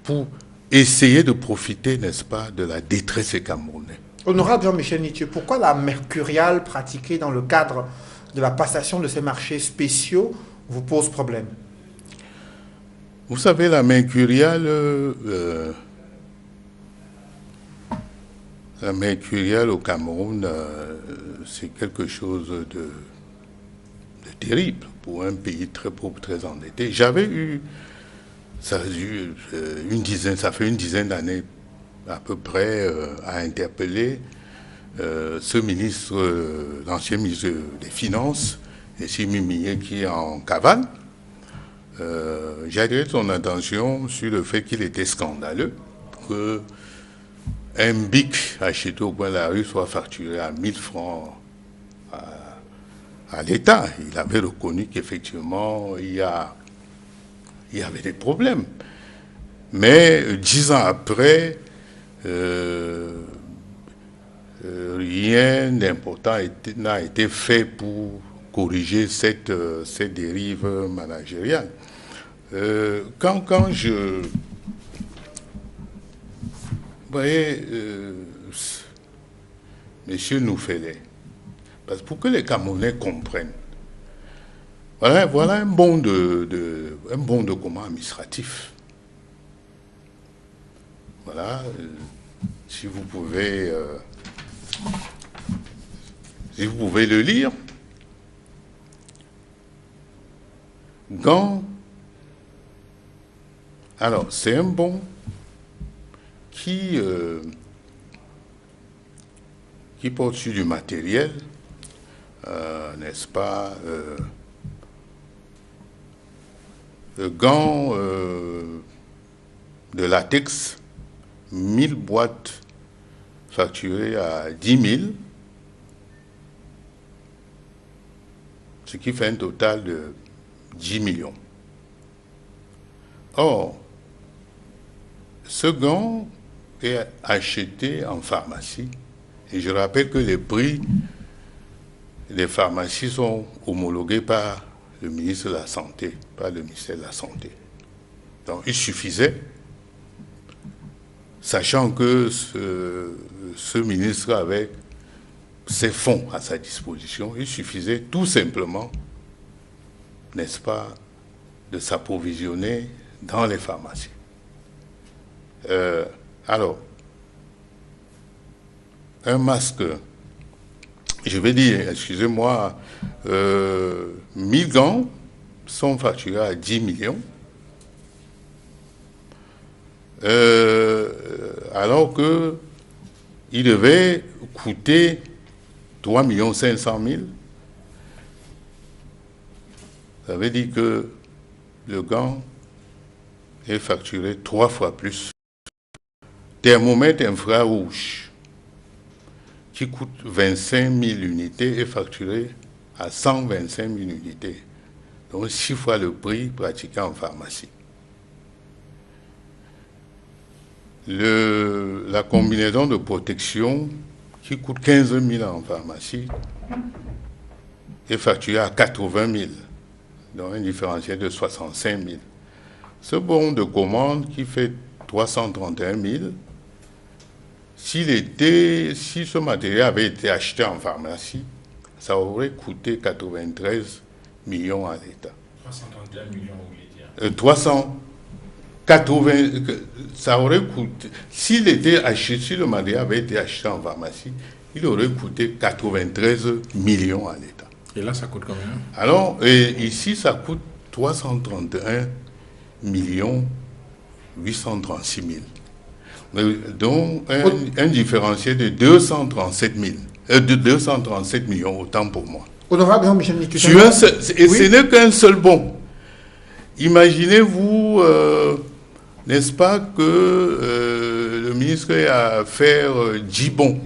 pour essayer de profiter, n'est-ce pas, de la détresse des Camerounais. Honorable Jean-Michel Nitieux, pourquoi la mercuriale pratiquée dans le cadre de la passation de ces marchés spéciaux vous pose problème? Vous savez, la mercuriale au Cameroun, c'est quelque chose de terrible pour un pays très pauvre, très endetté. J'avais eu, ça fait une dizaine d'années à peu près, à interpeller ce ministre, l'ancien ministre des Finances, Simi Millet, qui est en cavale. J'ai attiré son attention sur le fait qu'il était scandaleux que un bic acheté au coin de la rue soit facturé à 1000 francs à l'État. Il avait reconnu qu'effectivement, il y avait des problèmes. Mais 10 ans après, rien d'important n'a été fait pour corriger cette dérive managériale. Quand je... Vous voyez, Monsieur Nouffelet, parce que pour que les Camerounais comprennent, voilà un bon de commun administratif. Voilà, si vous pouvez le lire. Alors, c'est un bon qui porte sur du matériel, n'est-ce pas, le gant de latex, 1000 boîtes facturées à 10 000, ce qui fait un total de 10 millions. Or, ce gant est acheté en pharmacie. Et je rappelle que les prix des pharmacies sont homologués par le ministre de la Santé, par le ministère de la Santé. Donc il suffisait, sachant que ce ministre avait ses fonds à sa disposition, il suffisait tout simplement, n'est-ce pas, de s'approvisionner dans les pharmacies. Alors, un masque, je vais dire, excusez-moi, 1000 gants sont facturés à 10 millions, alors qu'il devait coûter 3 500 000. Ça veut dire que le gant est facturé 3 fois plus. Thermomètre infrarouge, qui coûte 25 000 unités, est facturé à 125 000 unités. Donc 6 fois le prix pratiqué en pharmacie. La combinaison de protection, qui coûte 15 000 en pharmacie, est facturée à 80 000. Donc un différentiel de 65 000. Ce bon de commande qui fait 331 000, si ce matériel avait été acheté en pharmacie, ça aurait coûté 93 millions à l'État. 331 millions, vous voulez dire? 380, ça aurait coûté, s'il était acheté, si le matériel avait été acheté en pharmacie, il aurait coûté 93 millions à l'État. Et là, ça coûte combien? Alors, ici, ça coûte 331 millions 836 000. Donc, un différentiel de 237 millions, autant pour moi. Honorable Jean-Michel Nicue. Et ce n'est qu'un seul bon. Imaginez-vous, n'est-ce pas, que le ministre a fait 10 bons.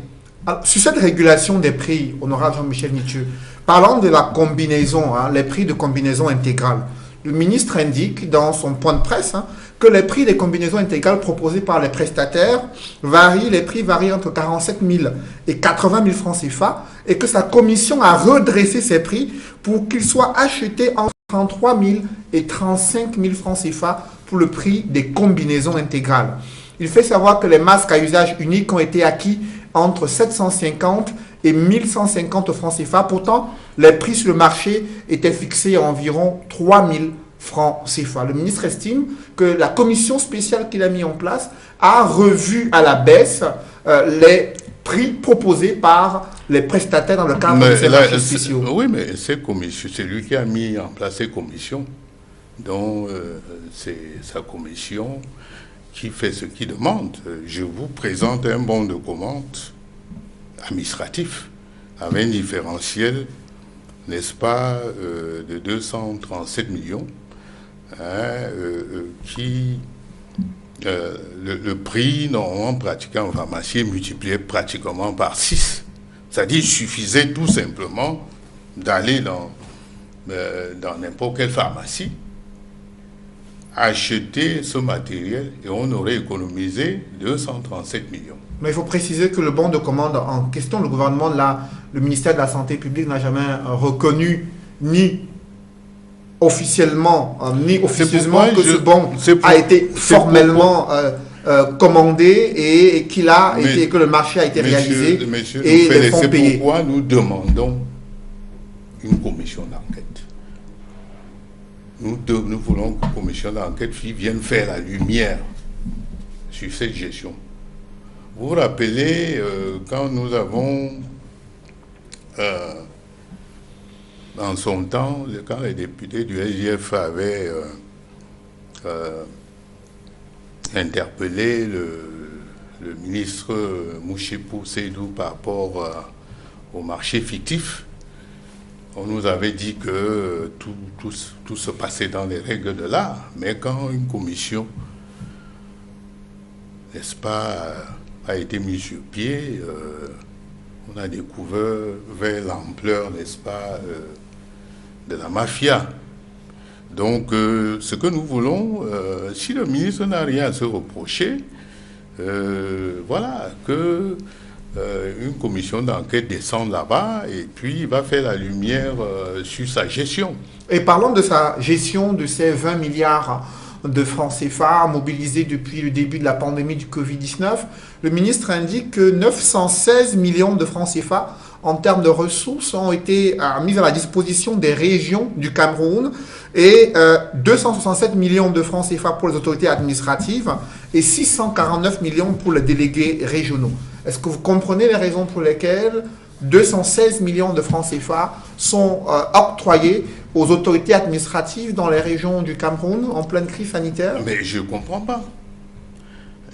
Alors, sur cette régulation des prix, honorable Jean-Michel Nicue, parlant de la combinaison, les prix de combinaison intégrale, le ministre indique dans son point de presse que les prix des combinaisons intégrales proposées par les prestataires les prix varient entre 47 000 et 80 000 francs CFA et que sa commission a redressé ces prix pour qu'ils soient achetés entre 33 000 et 35 000 francs CFA pour le prix des combinaisons intégrales. Il fait savoir que les masques à usage unique ont été acquis entre 750 et 1150 francs CFA. Pourtant, les prix sur le marché étaient fixés à environ 3000 francs CFA. Le ministre estime que la commission spéciale qu'il a mis en place a revu à la baisse les prix proposés par les prestataires dans le cadre de ces marchés spéciaux. Oui, mais ces commissions, c'est lui qui a mis en place ces commissions. Donc, c'est sa commission qui fait ce qu'il demande. Je vous présente un bon de commande administratif avec un différentiel, n'est-ce pas, de 237 millions, le prix normalement pratiqué en pharmacie est multiplié pratiquement par 6. C'est-à-dire qu'il suffisait tout simplement d'aller dans n'importe quelle pharmacie, acheter ce matériel et on aurait économisé 237 millions. Mais il faut préciser que le bon de commande en question, le gouvernement, le ministère de la Santé publique n'a jamais reconnu ni officiellement ni officieusement que ce bon a été formellement commandé et que le marché a été réalisé et les fonds payés. C'est pourquoi nous demandons une commission d'enquête. Nous voulons qu'une commission d'enquête vienne faire la lumière sur cette gestion. Vous vous rappelez, quand nous avons, en son temps, quand les députés du SGF avaient interpellé le ministre Mouchipou Seydou par rapport au marché fictif, on nous avait dit que tout se passait dans les règles de l'art. Mais quand une commission, n'est-ce pas, a été mise sur pied, on a découvert l'ampleur, n'est-ce pas, de la mafia. Donc, ce que nous voulons, si le ministre n'a rien à se reprocher, voilà, que une commission d'enquête descende là-bas et puis il va faire la lumière sur sa gestion. Et parlons de sa gestion de ces 20 milliards de francs CFA mobilisés depuis le début de la pandémie du Covid-19, le ministre indique que 916 millions de francs CFA en termes de ressources ont été mis à la disposition des régions du Cameroun et 267 millions de francs CFA pour les autorités administratives et 649 millions pour les délégués régionaux. Est-ce que vous comprenez les raisons pour lesquelles 216 millions de francs CFA sont octroyés aux autorités administratives dans les régions du Cameroun en pleine crise sanitaire? Mais je ne comprends pas.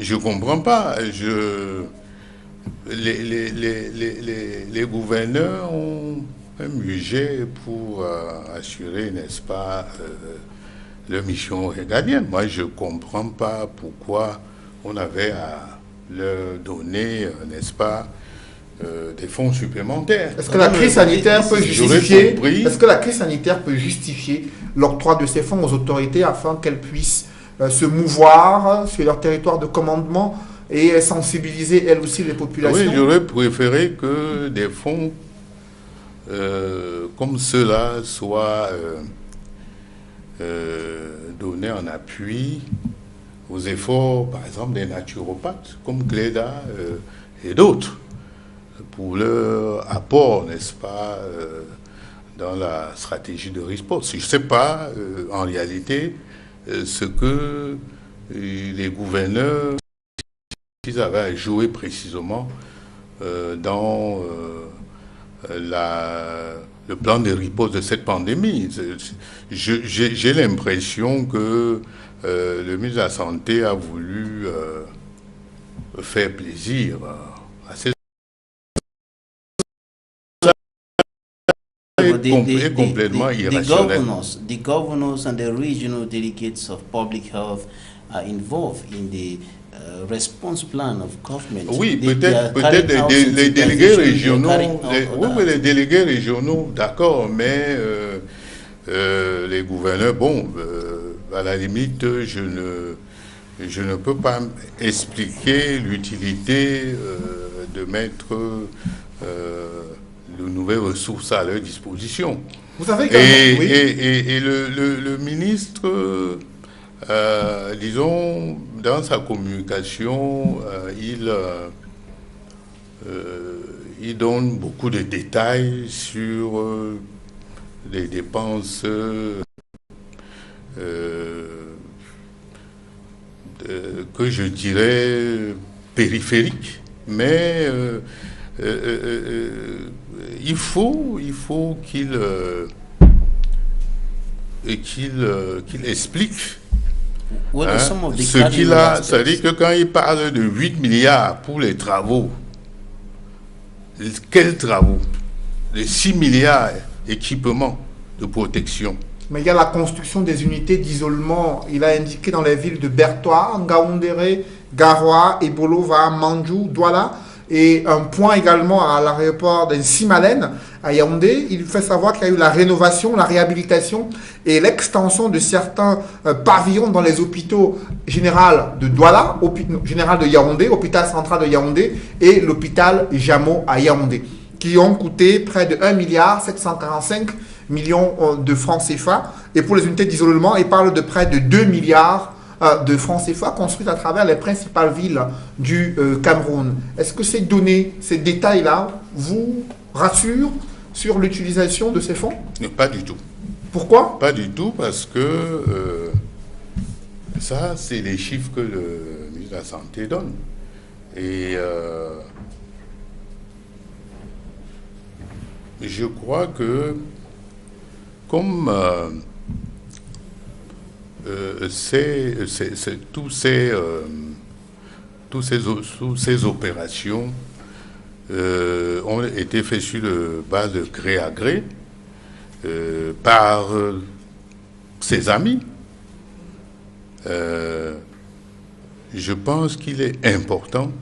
Je ne comprends pas. Les gouverneurs ont un budget pour assurer, n'est-ce pas, leur mission régalienne. Moi, je ne comprends pas pourquoi on avait à leur donner, n'est-ce pas, des fonds supplémentaires. Est-ce que la crise sanitaire peut justifier l'octroi de ces fonds aux autorités afin qu'elles puissent se mouvoir sur leur territoire de commandement et sensibiliser elles aussi les populations? Oui, j'aurais préféré que des fonds comme ceux-là soient donnés en appui aux efforts, par exemple, des naturopathes comme Cléda et d'autres, pour leur apport, n'est-ce pas, dans la stratégie de riposte. Je ne sais pas, en réalité, ce que les gouverneurs ils avaient à jouer précisément dans le plan de riposte de cette pandémie. J'ai l'impression que le ministre de la Santé a voulu faire plaisir à ses complètement irrationnel. The governors and the regional delegates of public health are involved in the response plan of government. Oui, peut-être les délégués régionaux, les délégués régionaux, d'accord, mais les gouverneurs, bon, à la limite, je ne peux pas expliquer l'utilité de mettre de nouvelles ressources à leur disposition. Vous savez et le ministre, disons, dans sa communication, il donne beaucoup de détails sur les dépenses que je dirais périphériques, mais il faut qu'il explique ce qu'il a. C'est-à-dire que quand il parle de 8 milliards pour les travaux, quels travaux? Les 6 milliards équipements de protection. Mais il y a la construction des unités d'isolement. Il a indiqué dans les villes de Bertois, Ngaoundéré, Garoua, Ebolova, Mandjou, Douala. Et un point également à l'aéroport d'Nsimalen, à Yaoundé. Il fait savoir qu'il y a eu la rénovation, la réhabilitation et l'extension de certains pavillons dans les hôpitaux général de Douala, général de Yaoundé, hôpital central de Yaoundé et l'hôpital Jamo à Yaoundé, qui ont coûté près de 1,745 milliard de francs CFA. Et pour les unités d'isolement, il parle de près de 2 milliards de francs CFA construites à travers les principales villes du Cameroun. Est-ce que ces données, ces détails-là, vous rassurent sur l'utilisation de ces fonds? Pas du tout. Pourquoi? Pas du tout, parce que ça, c'est les chiffres que le ministre de la Santé donne. Et je crois que comme toutes ces opérations ont été faites sur la base de gré à gré par ses amis. Je pense qu'il est important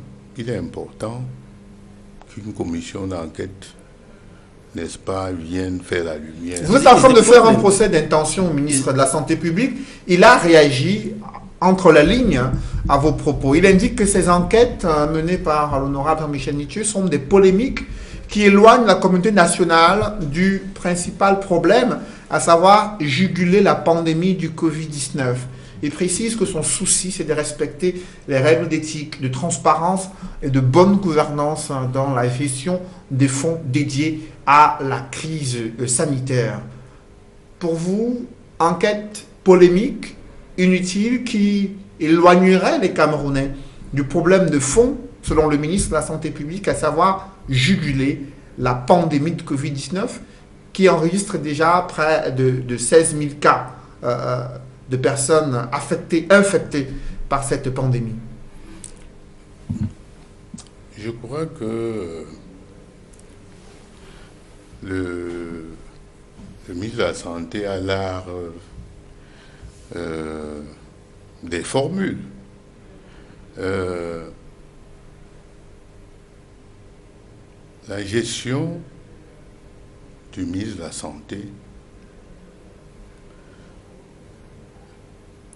qu'une commission d'enquête, n'est-ce pas, vienne faire la lumière. Vous êtes en train de faire un procès d'intention au ministre de la Santé publique. Il a réagi entre la ligne à vos propos. Il indique que ces enquêtes menées par l'honorable Michel Nitieux sont des polémiques qui éloignent la communauté nationale du principal problème, à savoir juguler la pandémie du Covid-19. Il précise que son souci, c'est de respecter les règles d'éthique, de transparence et de bonne gouvernance dans la gestion des fonds dédiés à la crise sanitaire. Pour vous, enquête polémique, inutile, qui éloignerait les Camerounais du problème de fond, selon le ministre de la Santé publique, à savoir juguler la pandémie de Covid-19, qui enregistre déjà près de 16 000 cas de personnes infectées par cette pandémie. Je crois que le ministre de la Santé a l'art des formules. La gestion du ministre de la Santé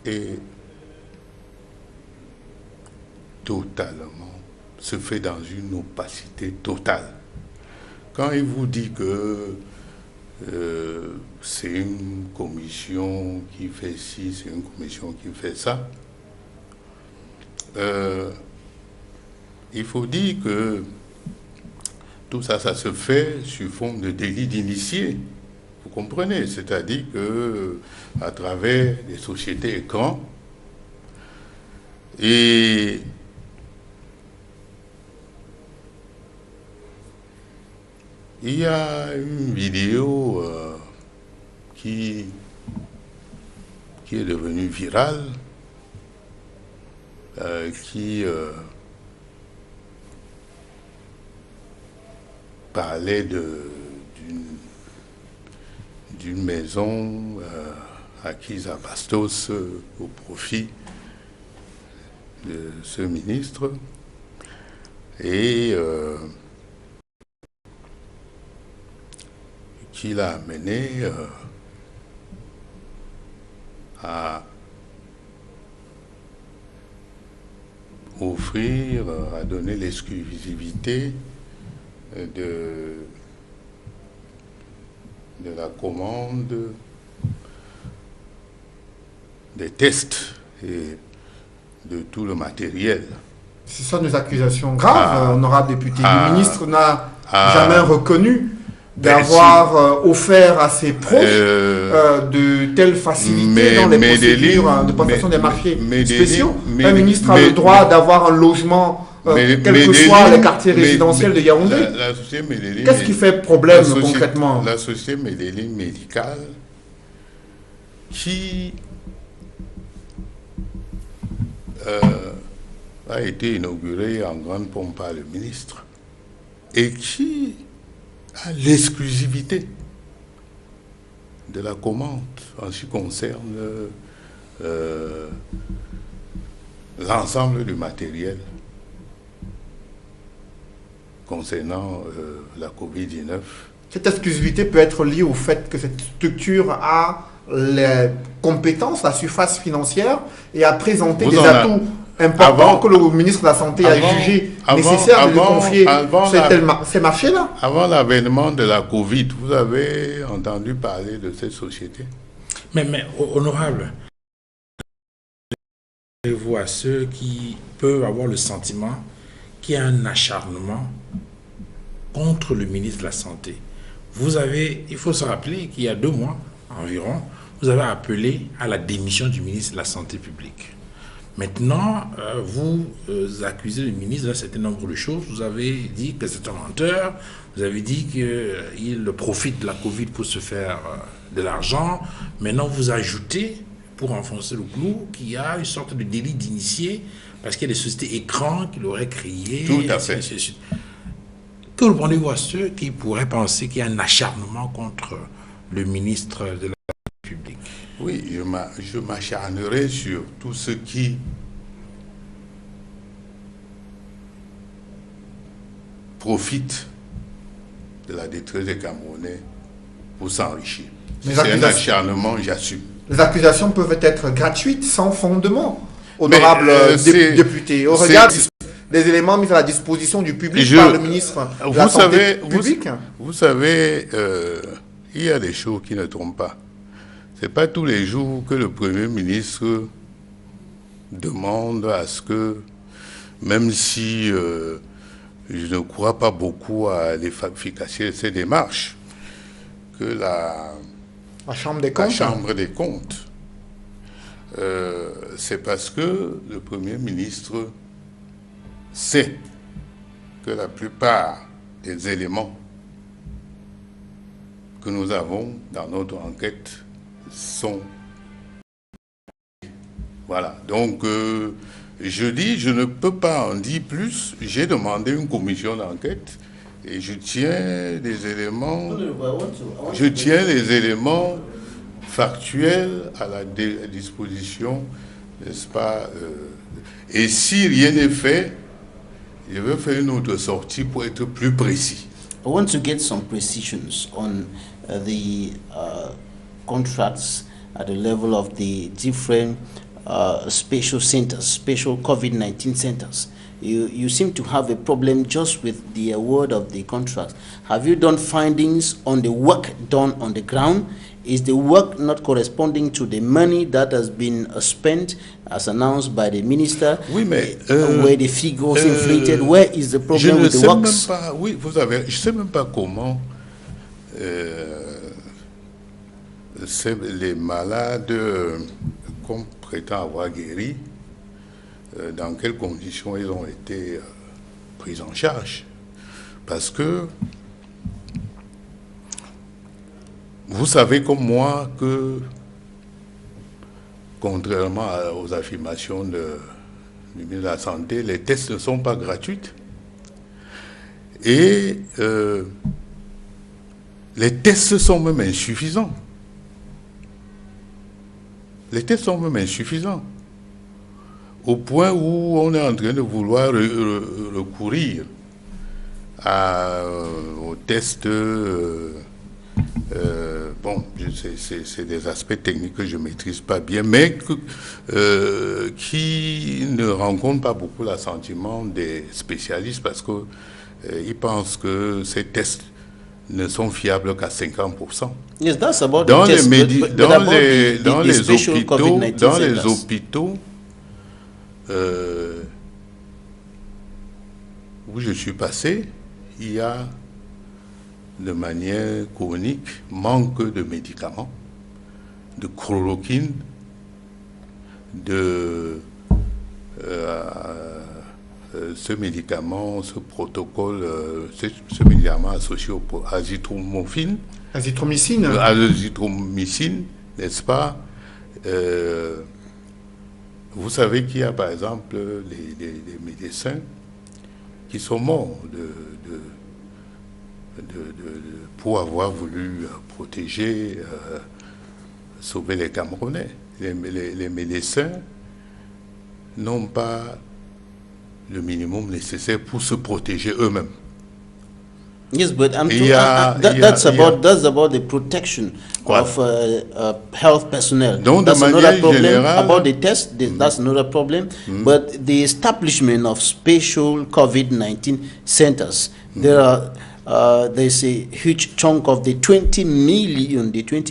est se fait dans une opacité totale. Quand il vous dit que c'est une commission qui fait ci, c'est une commission qui fait ça, il faut dire que tout ça, ça se fait sur forme de délit d'initié. Vous comprenez? C'est-à-dire que à travers les sociétés écrans, et il y a une vidéo qui est devenue virale, qui parlait d'une maison acquise à Bastos au profit de ce ministre, et qui l'a amené à offrir, à donner l'exclusivité de la commande des tests et de tout le matériel. Ce sont des accusations graves, honorable député. Le ministre n'a jamais reconnu d'avoir offert à ses proches de telles facilités dans les procédures de passation des marchés spéciaux. Un ministre a le droit d'avoir un logement, quels que soient les quartiers résidentiels de Yaoundé. Qu'est-ce qui fait problème concrètement? La société Medellin médicale qui a été inaugurée en grande pompe par le ministre et qui a l'exclusivité de la commande en ce qui concerne l'ensemble du matériel concernant la COVID-19. Cette exclusivité peut être liée au fait que cette structure a les compétences, la surface financière et a présenté des atouts importants que le ministre de la Santé a jugé nécessaire de lui confier ces marchés-là. Avant l'avènement de la Covid, vous avez entendu parler de cette société? Mais honorable, je vois ceux qui peuvent avoir le sentiment qu'il y a un acharnement contre le ministre de la Santé. Il faut se rappeler qu'il y a 2 mois environ, vous avez appelé à la démission du ministre de la Santé publique. Maintenant, vous accusez le ministre d'un certain nombre de choses. Vous avez dit que c'est un menteur. Vous avez dit qu'il profite de la Covid pour se faire de l'argent. Maintenant, vous ajoutez, pour enfoncer le clou, qu'il y a une sorte de délit d'initié parce qu'il y a des sociétés écrans qu'il aurait créées. Tout à fait. Que répondez-vous à ceux qui pourraient penser qu'il y a un acharnement contre le ministre de la République? Oui, je m'acharnerai sur tout ce qui profite de la détresse des Camerounais pour s'enrichir. C'est un acharnement, j'assume. Les accusations peuvent être gratuites, sans fondement, honorable député. Au regard des éléments mis à la disposition du public par le ministre de la Santé publique. Vous savez, il y a des choses qui ne trompent pas. Ce n'est pas tous les jours que le Premier ministre demande à ce que, même si je ne crois pas beaucoup à l'efficacité de ces démarches, que la Chambre des comptes, c'est parce que le Premier ministre sait que la plupart des éléments que nous avons dans notre enquête sont... Voilà, donc je dis, je ne peux pas en dire plus. J'ai demandé une commission d'enquête et je tiens des éléments factuels à la disposition, n'est-ce pas? Et si rien n'est fait, je vais faire une autre sortie pour être plus précis. I want to get some precisions on the contracts at the level of the different special centers, special COVID-19 centers. You seem to have a problem just with the award of the contracts. Have you done findings on the work done on the ground? Is the work not corresponding to the money that has been spent as announced by the minister? Oui, mais where the figures inflated? Where is the problem with the works? Je ne sais même pas comment les malades qu'on prétend avoir guéris, dans quelles conditions ils ont été pris en charge. Parce que vous savez comme moi que, contrairement aux affirmations du ministre de la Santé, les tests ne sont pas gratuits. Et les tests sont même insuffisants. Les tests sont même insuffisants. Au point où on est en train de vouloir recourir aux tests. Bon, c'est des aspects techniques que je ne maîtrise pas bien, mais qui ne rencontrent pas beaucoup l'assentiment des spécialistes parce qu'ils pensent que ces tests ne sont fiables qu'à 50%. Yes, that's about Dans the test, dans les hôpitaux où je suis passé, il y a de manière chronique manque de médicaments, de chloroquine, de ce médicament, ce protocole, ce médicament associé au azithromycine. Azithromycine, n'est-ce pas? Vous savez qu'il y a par exemple des médecins qui sont morts pour avoir voulu protéger, sauver les Camerounais. Les médecins n'ont pas le minimum nécessaire pour se protéger eux-mêmes. Yes, but that's about the protection of health personnel. Donc, that's another problem. Générale, about the test, that's another problem. But the establishment of special COVID-19 centers, there's a huge chunk of the 20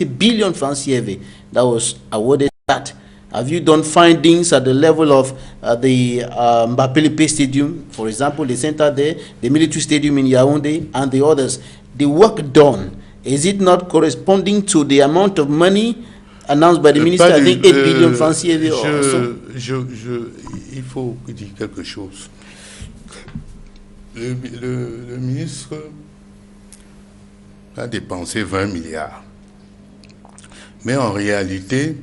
billion francs CFA that was awarded that. Have you done findings at the level of the Mbapelepe Stadium, for example, the center there, the military stadium in Yaoundé, and the others? The work done, is it not corresponding to the amount of money announced by the minister? I think 8 billion francs CFA or so. Il faut dire quelque chose. Le ministre a dépensé 20 milliards. Mais en réalité,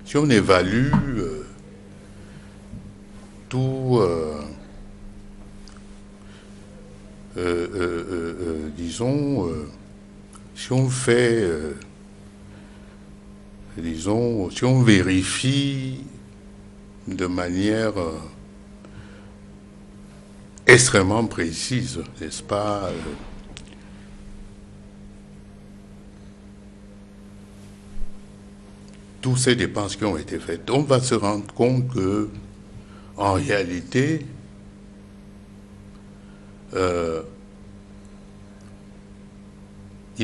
si on évalue tout, disons, si on fait, disons, si on vérifie de manière extrêmement précise, n'est-ce pas, toutes ces dépenses qui ont été faites, on va se rendre compte que, en réalité, il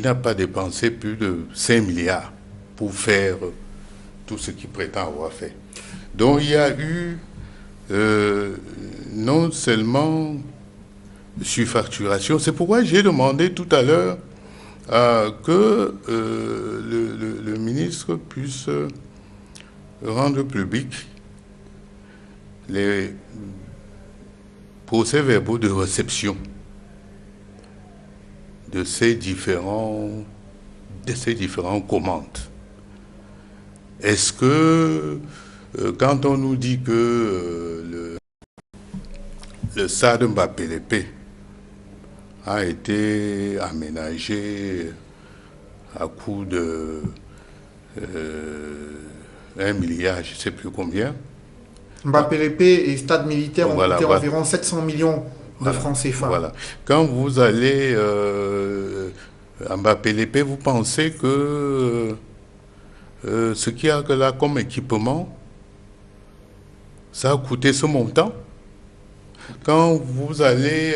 n'a pas dépensé plus de 5 milliards pour faire tout ce qu'il prétend avoir fait. Donc il y a eu non seulement surfacturation, c'est pourquoi j'ai demandé tout à l'heure que le ministre puisse rendre public les procès-verbaux de réception de ces différentes commandes. Est-ce que, quand on nous dit que le stade Mbapelepe a été aménagé à coût de 1 milliard, je ne sais plus combien. Mbapelepe et stade militaire ont coûté environ 700 millions de francs CFA. Voilà. Quand vous allez à Mbapelepe, vous pensez que ce qu'il y a là comme équipement, ça a coûté ce montant? Quand vous allez,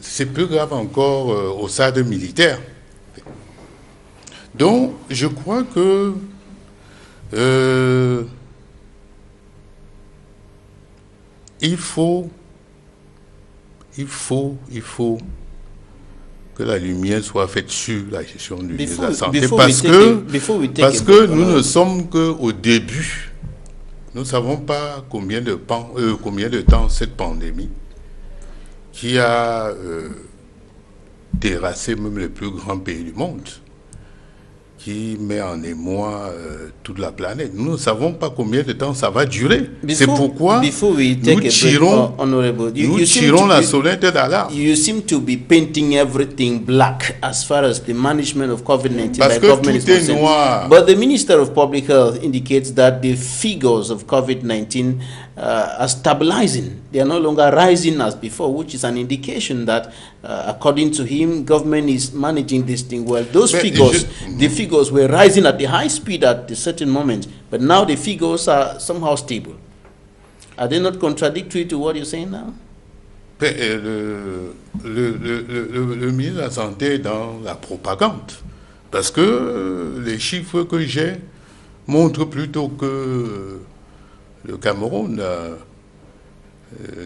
c'est plus grave encore au stade militaire. Donc, je crois que il faut que la lumière soit faite sur la gestion du ministère de la Santé, before parce we que nous ne sommes qu'au début. Nous ne savons pas combien de temps cette pandémie, qui a terrassé même les plus grands pays du monde, qui met en émoi toute la planète. Nous ne savons pas combien de temps ça va durer. C'est pourquoi nous tirons la sonnette d'alarme. You seem to be painting everything black as far as the management of COVID-19 Parce by que government is tout est concerned. noir. But the Minister of Public Health indicates that the figures of COVID-19 are stabilizing. They are no longer rising as before, which is an indication that, according to him, government is managing this thing well. Those figures, the figures were rising at the high speed at a certain moment, but now the figures are somehow stable. Are they not contradictory to what you're saying now? Le ministre de la Santé est dans la propagande, parce que les chiffres que j'ai montrent plutôt que le Cameroun,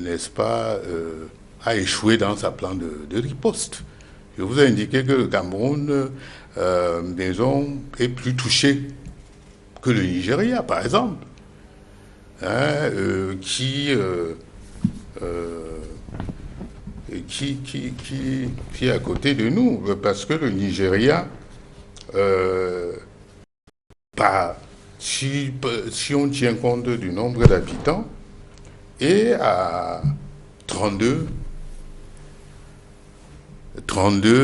n'est-ce pas, a échoué dans sa plan de riposte. Je vous ai indiqué que le Cameroun, disons, est plus touché que le Nigeria, par exemple, hein, qui est à côté de nous, parce que le Nigeria, si on tient compte du nombre d'habitants, est à 32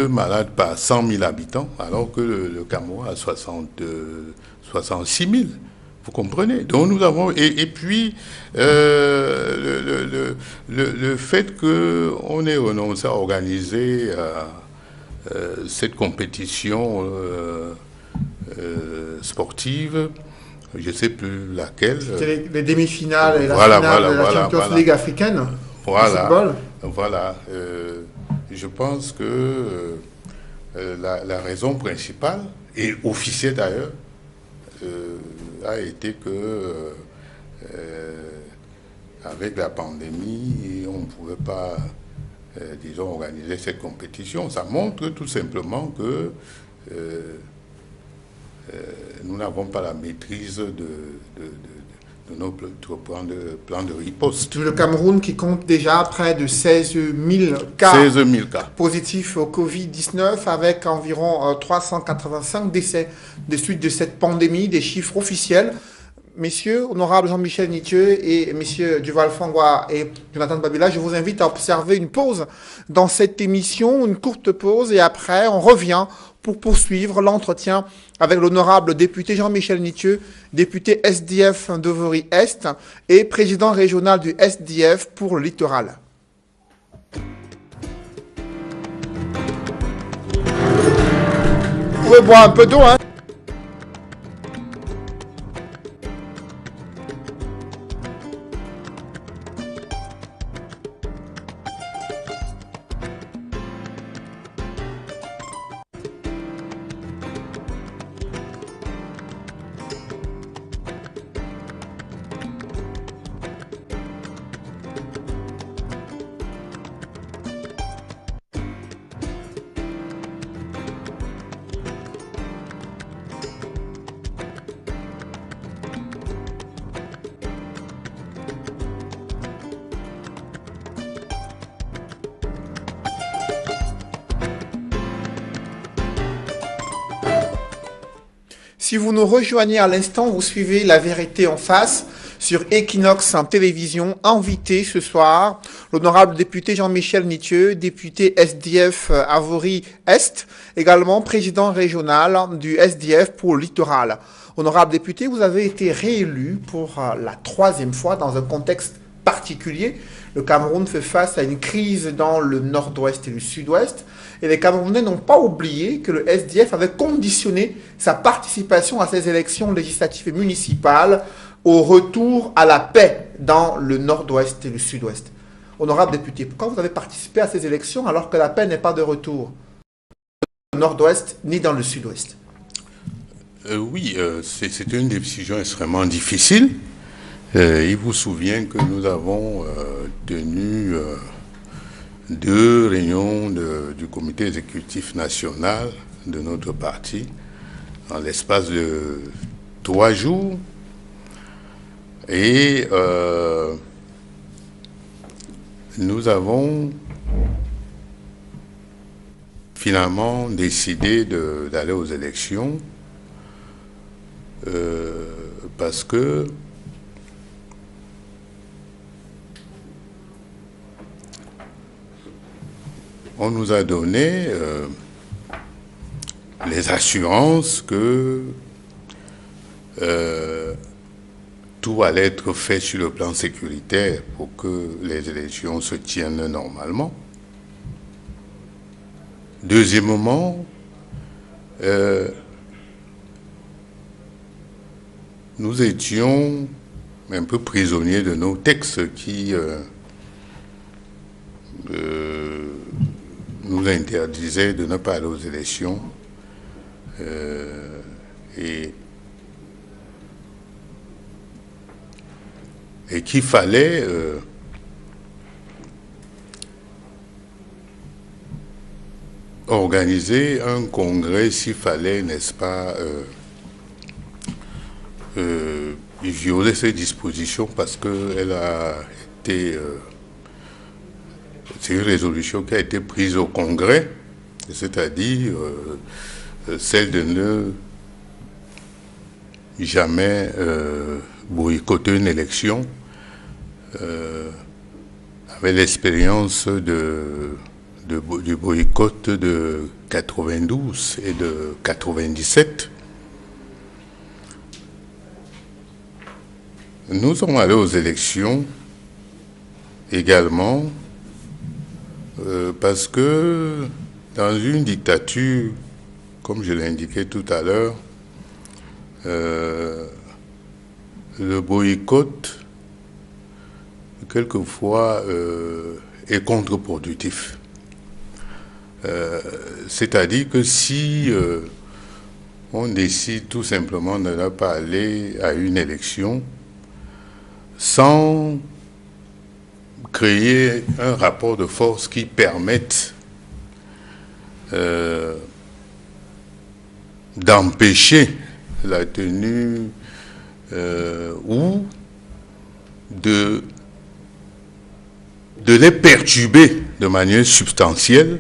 malades par 100 000 habitants, alors que le Cameroun a 66 000. Vous comprenez? Donc nous avons... Et puis, le fait qu'on ait renoncé à organiser cette compétition sportive, je ne sais plus laquelle. C'était les demi-finales et la finale de la Champions League africaine. Voilà. Je pense que la raison principale, et officielle d'ailleurs, a été que avec la pandémie, on ne pouvait pas, disons, organiser cette compétition. Ça montre tout simplement que nous n'avons pas la maîtrise de notre plan de riposte. Le Cameroun qui compte déjà près de 16 000 cas, positifs au Covid-19 avec environ 385 décès de suite de cette pandémie, des chiffres officiels. Messieurs, honorable Jean-Michel Nitieux et messieurs Duval Fangwa et Jonathan Babila, je vous invite à observer une pause dans cette émission, une courte pause, et après on revient pour poursuivre l'entretien avec l'honorable député Jean-Michel Nitieux, député SDF d'Overy-Est et président régional du SDF pour le littoral. Vous pouvez boire un peu d'eau, hein? Si vous nous rejoignez à l'instant, vous suivez La Vérité en face sur Equinox en télévision. Invité ce soir, l'honorable député Jean-Michel Nitieux, député SDF Avory-Est, également président régional du SDF pour le littoral. Honorable député, vous avez été réélu pour la 3e fois dans un contexte particulier. Le Cameroun fait face à une crise dans le nord-ouest et le sud-ouest. Et les Camerounais n'ont pas oublié que le SDF avait conditionné sa participation à ces élections législatives et municipales au retour à la paix dans le nord-ouest et le sud-ouest. Honorable député, pourquoi vous avez participé à ces élections alors que la paix n'est pas de retour dans le nord-ouest ni dans le sud-ouest? Oui, c'était une décision extrêmement difficile. Il vous souvient que nous avons tenu 2 réunions du comité exécutif national de notre parti en l'espace de 3 jours. Et nous avons finalement décidé d'aller aux élections parce que on nous a donné les assurances que tout allait être fait sur le plan sécuritaire pour que les élections se tiennent normalement. Deuxièmement, nous étions un peu prisonniers de nos textes qui nous interdisait de ne pas aller aux élections et qu'il fallait organiser un congrès s'il fallait, n'est-ce pas, violer ces dispositions parce qu'elle a été... c'est une résolution qui a été prise au Congrès, c'est-à-dire celle de ne jamais boycotter une élection avec l'expérience du boycott de 92 et de 97. Nous sommes allés aux élections également parce que dans une dictature, comme je l'ai indiqué tout à l'heure, le boycott, quelquefois, est contre-productif. C'est-à-dire que si on décide tout simplement de ne pas aller à une élection sans créer un rapport de force qui permette d'empêcher la tenue ou de les perturber de manière substantielle,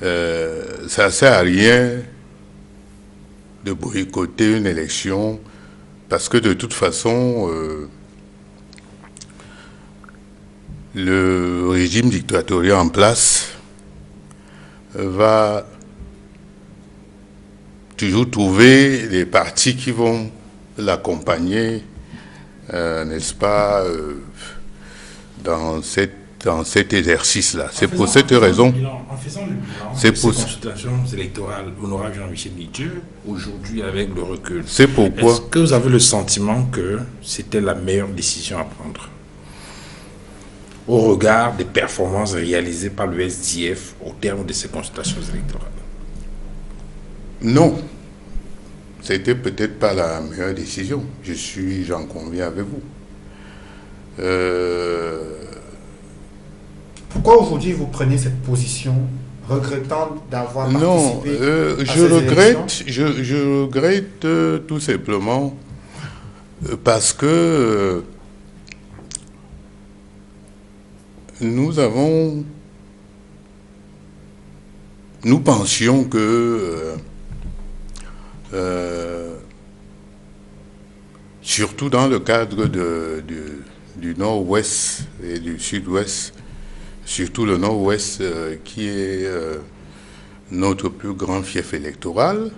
ça ne sert à rien de boycotter une élection parce que de toute façon, le régime dictatorial en place va toujours trouver les partis qui vont l'accompagner, n'est-ce pas, dans cet exercice-là. C'est pour cette raison. En faisant le bilan de ces consultations électorales, honorable Jean-Michel Nitieux, aujourd'hui avec le recul, c'est pourquoi. Est-ce que vous avez le sentiment que c'était la meilleure décision à prendre au regard des performances réalisées par le SDF au terme de ces consultations électorales? Non. C'était peut-être pas la meilleure décision. J'en conviens avec vous. Pourquoi aujourd'hui vous prenez cette position, regrettant d'avoir participé à je ces regrette, élections? je regrette tout simplement parce que nous pensions que surtout dans le cadre du nord-ouest et du sud-ouest, surtout le nord-ouest qui est notre plus grand fief électoral,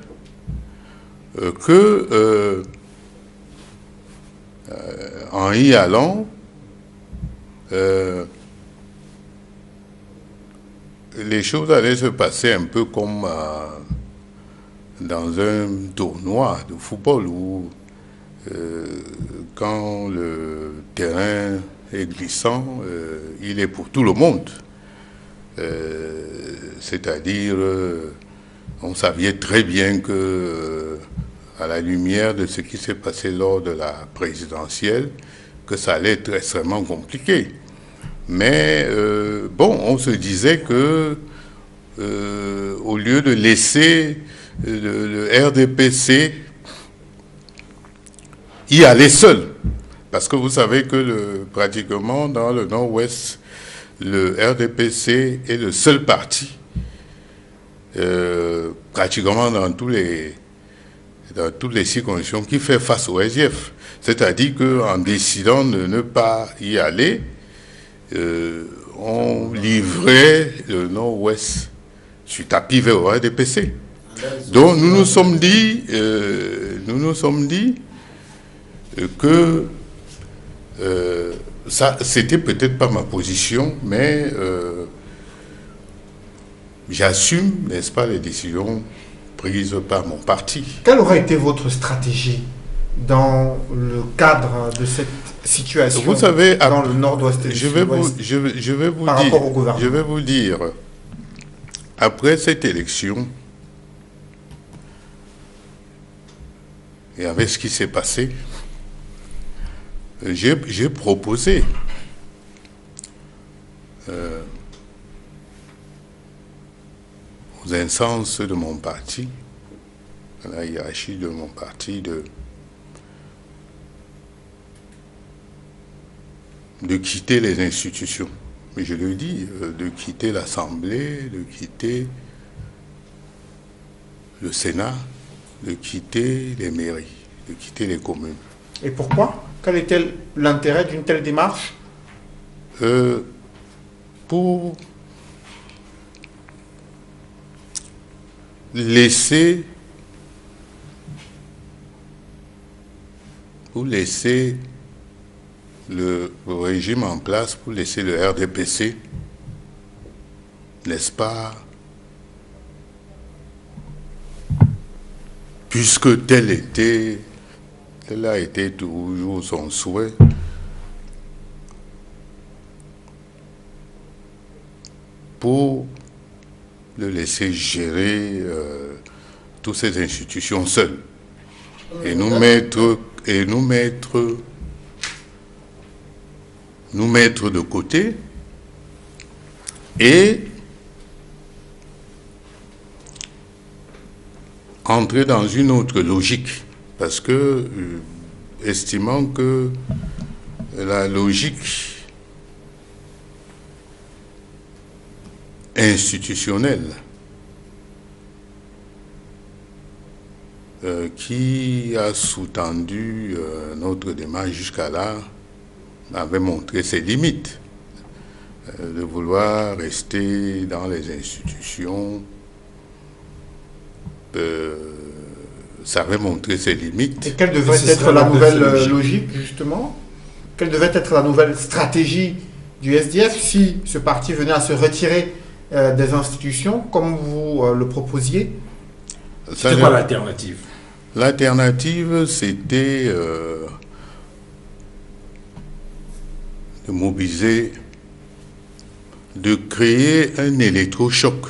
que en y allant, les choses allaient se passer un peu comme dans un tournoi de football où quand le terrain est glissant, il est pour tout le monde. C'est-à-dire, on savait très bien que, à la lumière de ce qui s'est passé lors de la présidentielle, que ça allait être extrêmement compliqué. Mais bon, on se disait que au lieu de laisser le RDPC y aller seul, parce que vous savez que pratiquement dans le Nord-Ouest, le RDPC est le seul parti, pratiquement dans toutes les circonscriptions, qui fait face au SDF. C'est-à-dire qu'en décidant de ne pas y aller, on livrait le Nord-Ouest sur tapis vers le RDPC. Donc nous nous sommes dit que ça, c'était peut-être pas ma position, mais j'assume, n'est-ce pas, les décisions prises par mon parti. Quelle aurait été votre stratégie dans le cadre de cette situation? Vous savez, dans le Nord-Ouest et je vais vous dire, après cette élection, et avec ce qui s'est passé, j'ai proposé aux instances de mon parti, à la hiérarchie de mon parti, de quitter les institutions. Mais je le dis, de quitter l'Assemblée, de quitter le Sénat, de quitter les mairies, de quitter les communes. Et pourquoi? Quel était l'intérêt d'une telle démarche? Pour laisser le régime en place, pour laisser le RDPC, n'est-ce pas, puisque tel a été toujours son souhait, pour le laisser gérer toutes ces institutions seules et nous mettre de côté et entrer dans une autre logique, parce que estimant que la logique institutionnelle qui a sous-tendu notre démarche jusqu'à là avait montré ses limites. De vouloir rester dans les institutions, ça avait montré ses limites. Et quelle devrait être la nouvelle logique, justement? Quelle devait être la nouvelle stratégie du SDF si ce parti venait à se retirer des institutions, comme vous le proposiez? C'était quoi l'alternative? L'alternative, c'était de mobiliser, de créer un électrochoc.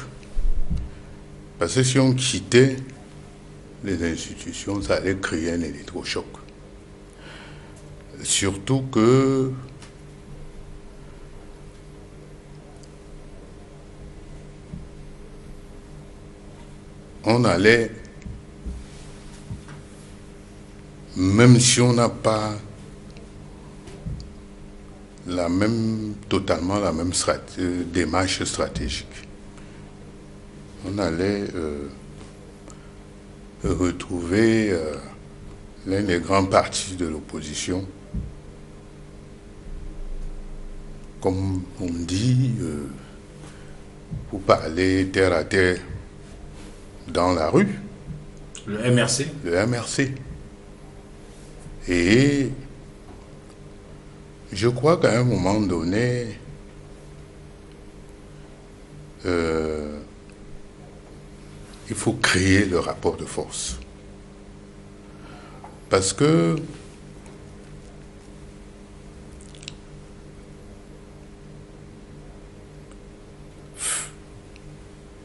Parce que si on quittait les institutions, ça allait créer un électrochoc. Surtout que on allait, même si on n'a pas totalement la même démarche stratégique, on allait retrouver l'un des grands partis de l'opposition, comme on dit, pour parler terre à terre, dans la rue. Le MRC. Le MRC. Et je crois qu'à un moment donné, il faut créer le rapport de force. Parce que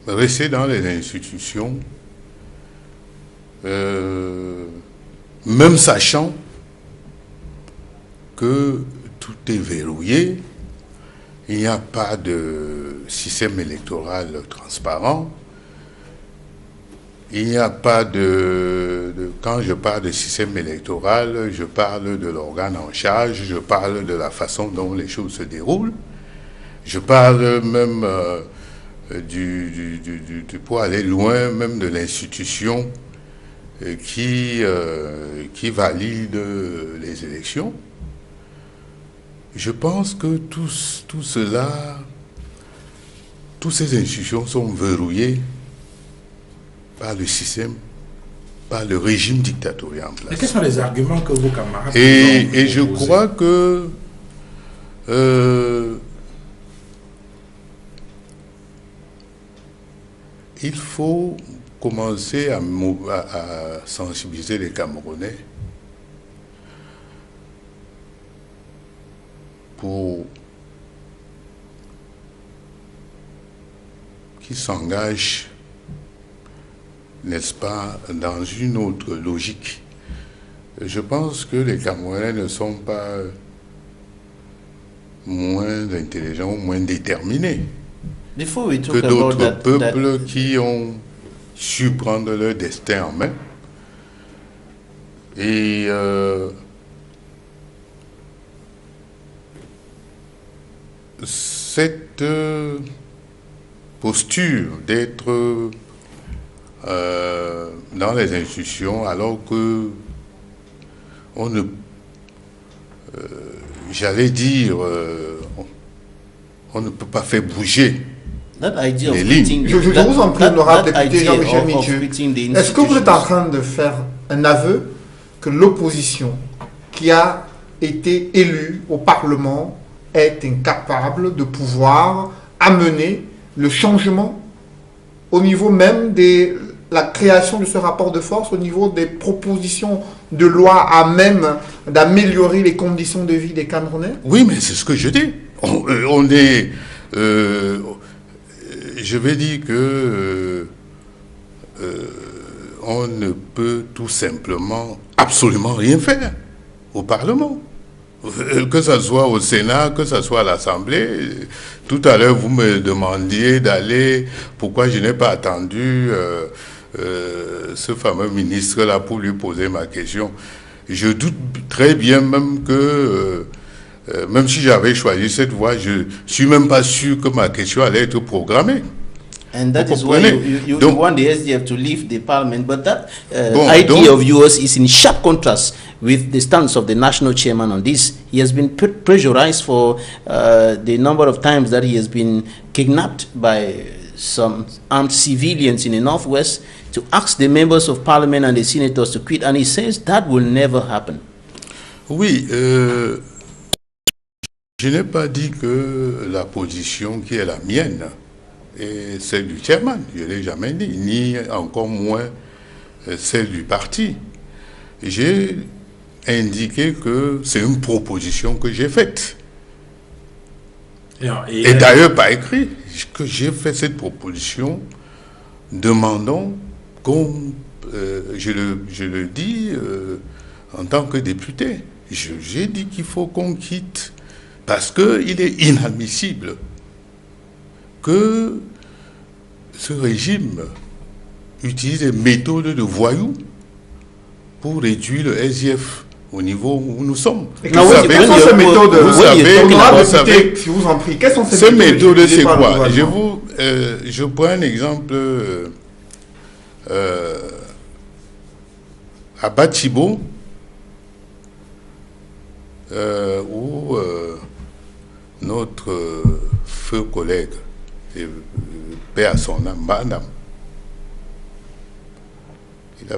rester dans les institutions, même sachant que tout est verrouillé il n'y a pas de système électoral transparent. Il n'y a pas quand je parle de système électoral, je parle de l'organe en charge, je parle de la façon dont les choses se déroulent. Je parle même pour aller loin, même de l'institution qui valide les élections. Je pense que tout cela, toutes ces institutions sont verrouillées par le système, par le régime dictatorial en place. Mais quels sont les arguments que vos camarades Et je crois que il faut commencer à sensibiliser les Camerounais pour qu'ils s'engagent, n'est-ce pas, dans une autre logique. Je pense que les Camerounais ne sont pas moins intelligents ou moins déterminés que d'autres peuples qui ont su prendre leur destin en main. Et cette posture d'être dans les institutions alors que on ne j'allais dire on ne peut pas faire bouger les lignes. Je vous en prie, honorable député Jean-Michel Nithieu, est-ce que vous êtes en train de faire un aveu que l'opposition qui a été élue au Parlement est incapable de pouvoir amener le changement au niveau même de la création de ce rapport de force, au niveau des propositions de loi à même d'améliorer les conditions de vie des Camerounais? Oui, mais c'est ce que je dis. On est... je vais dire que on ne peut tout simplement absolument rien faire au Parlement. Que ce soit au Sénat, que ce soit à l'Assemblée. Tout à l'heure, vous me demandiez d'aller... Pourquoi je n'ai pas attendu ce fameux ministre-là pour lui poser ma question. Je doute très bien même que... même si j'avais choisi cette voie, je ne suis même pas sûr que ma question allait être programmée. And that is why you want the SDF to leave the parliament. But that idea of yours is in sharp contrast with the stance of the national chairman on this. He has been pressurized for the number of times that he has been kidnapped by some armed civilians in the northwest to ask the members of parliament and the senators to quit. And he says that will never happen. Oui, je n'ai pas dit que la position qui est la mienne et celle du chairman, je ne l'ai jamais dit, ni encore moins celle du parti. J'ai indiqué que c'est une proposition que j'ai faite. Et d'ailleurs, pas écrit, que j'ai fait cette proposition, demandant qu'on, je le dis en tant que député, j'ai dit qu'il faut qu'on quitte, parce qu'il est inadmissible que ce régime utilise des méthodes de voyous pour réduire le SDF au niveau où nous sommes. Quelles sont ces méthodes? Si vous en prie, quelles sont ces méthodes? C'est quoi? Je prends un exemple à Batibo, où notre feu collègue, paix à son âme, madame, il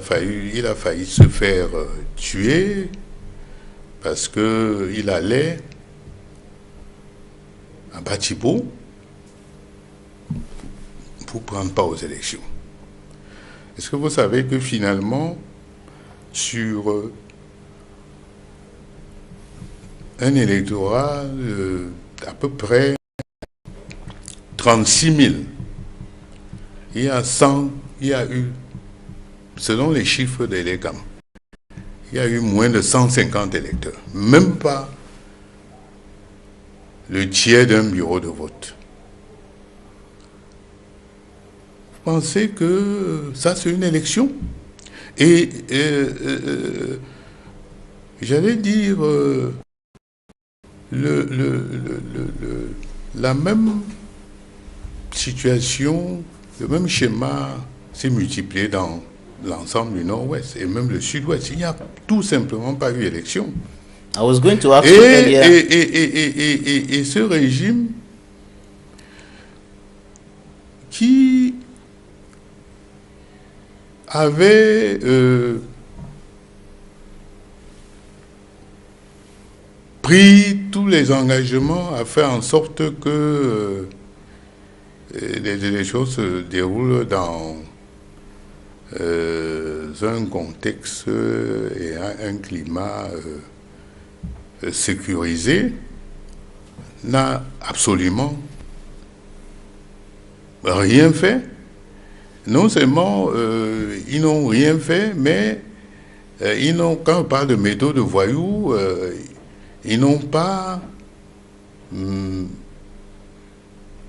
a failli se faire tuer parce qu'il allait à Batibo pour prendre part aux élections. Est-ce que vous savez que finalement, sur un électorat d'à peu près 36 000, il y a eu, selon les chiffres de l'ECAM, il y a eu moins de 150 électeurs. Même pas le tiers d'un bureau de vote. Vous pensez que ça, c'est une élection? Et j'allais dire, la même situation, le même schéma s'est multiplié dans l'ensemble du Nord-Ouest et même le Sud-Ouest. Il n'y a tout simplement pas eu élection. I was going to ask you earlier. Et ce régime qui avait pris tous les engagements à faire en sorte que les choses se déroulent dans un contexte et un climat sécurisé, n'a absolument rien fait. Non seulement ils n'ont rien fait, mais quand on parle de méthode de voyous, ils n'ont pas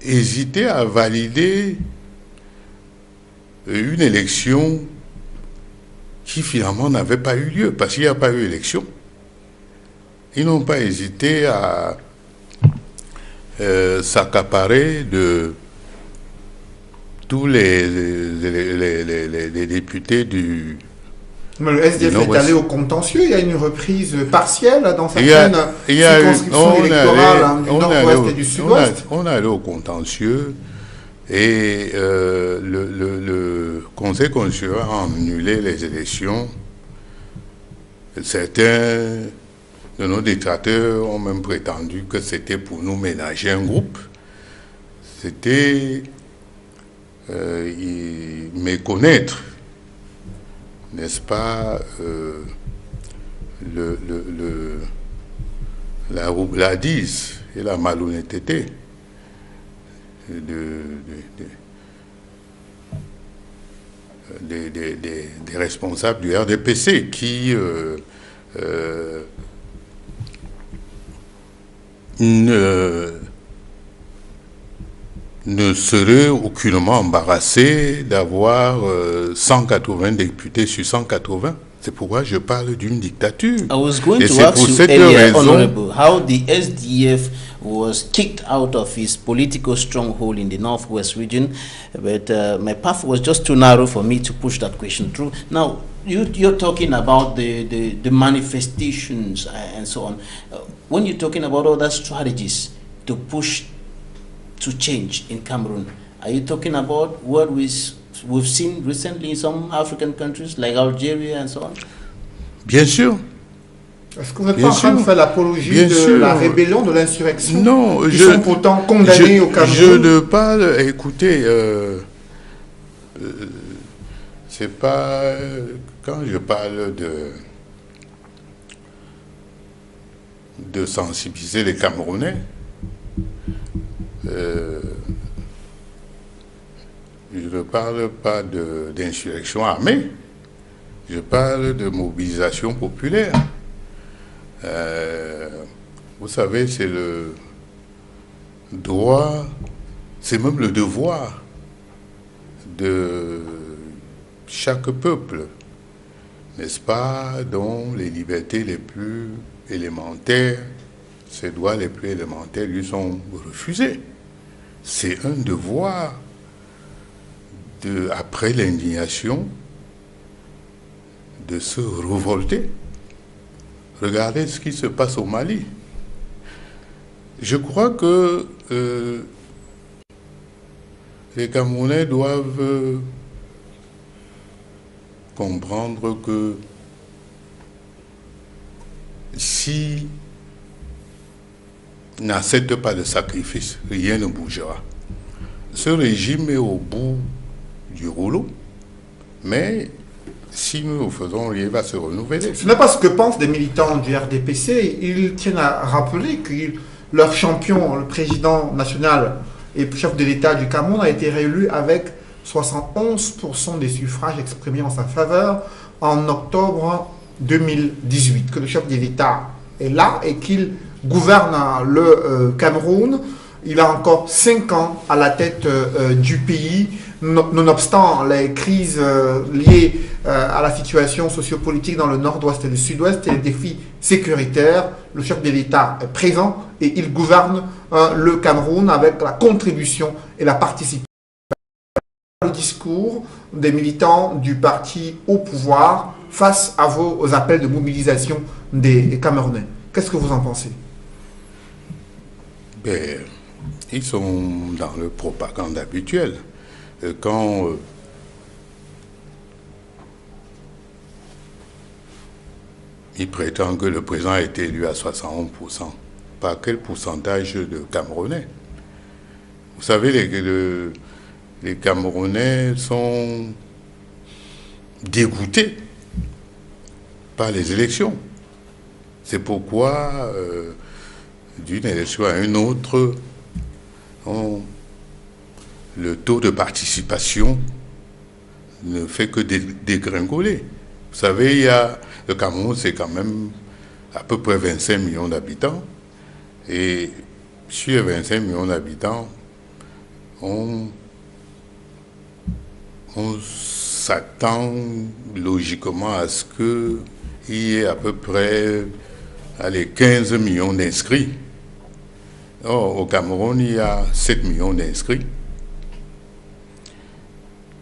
hésité à valider une élection qui finalement n'avait pas eu lieu, parce qu'il n'y a pas eu élection. Ils n'ont pas hésité à s'accaparer de tous les députés du... Mais le SDF est allé au contentieux, il y a une reprise partielle dans certaines circonscriptions électorales du Nord-Ouest et du Sud-Ouest. On est allé au contentieux et le Conseil constitutionnel a annulé les élections. Certains de nos détracteurs ont même prétendu que c'était pour nous ménager un groupe. C'était méconnaître, n'est-ce pas, la roubladise et la malhonnêteté des responsables du RDPC qui ne serait aucunement embarrassé d'avoir 180 députés sur 180. C'est pourquoi je parle d'une dictature. I was going Et to c'est ask pour you cette earlier, raison, Honorable, how the SDF was kicked out of his political stronghold in the Northwest region, but my path was just too narrow for me to push that question through. Now, you're talking about the manifestations and so on. When you're talking about other strategies to push to change in Cameroon, are you talking about what we've seen recently in some African countries like Algeria and so on? bien sûr. Est-ce que vous n'êtes pas en train de faire l'apologie de la rébellion, de l'insurrection? Non, qui sont pourtant condamnés au Cameroun. Je ne parle, écoutez, c'est pas, quand je parle de sensibiliser les Camerounais, je ne parle pas d'insurrection armée, je parle de mobilisation populaire. Vous savez, c'est le droit, c'est même le devoir de chaque peuple, n'est-ce pas, dont les libertés les plus élémentaires, ses droits les plus élémentaires lui sont refusés. C'est un devoir après l'indignation, de se révolter. Regardez ce qui se passe au Mali. Je crois que les Camerounais doivent comprendre que si n'acceptent pas de sacrifice, rien ne bougera. Ce régime est au bout du rouleau, mais si nous le faisons, il va se renouveler. Ce n'est pas ce que pensent des militants du RDPC. Ils tiennent à rappeler que leur champion, le président national et chef de l'État du Cameroun, a été réélu avec 71% des suffrages exprimés en sa faveur en octobre 2018. Que le chef de l'État est là et qu'il gouverne le Cameroun. Il a encore 5 ans à la tête du pays, nonobstant les crises liées à la situation sociopolitique dans le nord-ouest et le sud-ouest et les défis sécuritaires. Le chef de l'État est présent et il gouverne le Cameroun avec la contribution et la participation. Le discours des militants du parti au pouvoir face à vos appels de mobilisation des Camerounais. Qu'est-ce que vous en pensez? Ben, ils sont dans le propagande habituel. Quand ils prétendent que le président a été élu à 71%, par quel pourcentage de Camerounais? Vous savez, les Camerounais sont dégoûtés par les élections. C'est pourquoi, d'une élection à une autre, le taux de participation ne fait que dégringoler. Vous savez, le Cameroun, c'est quand même à peu près 25 millions d'habitants. Et sur 25 millions d'habitants, on s'attend logiquement à ce qu'il y ait à peu près 15 millions d'inscrits. Or, au Cameroun, il y a 7 millions d'inscrits.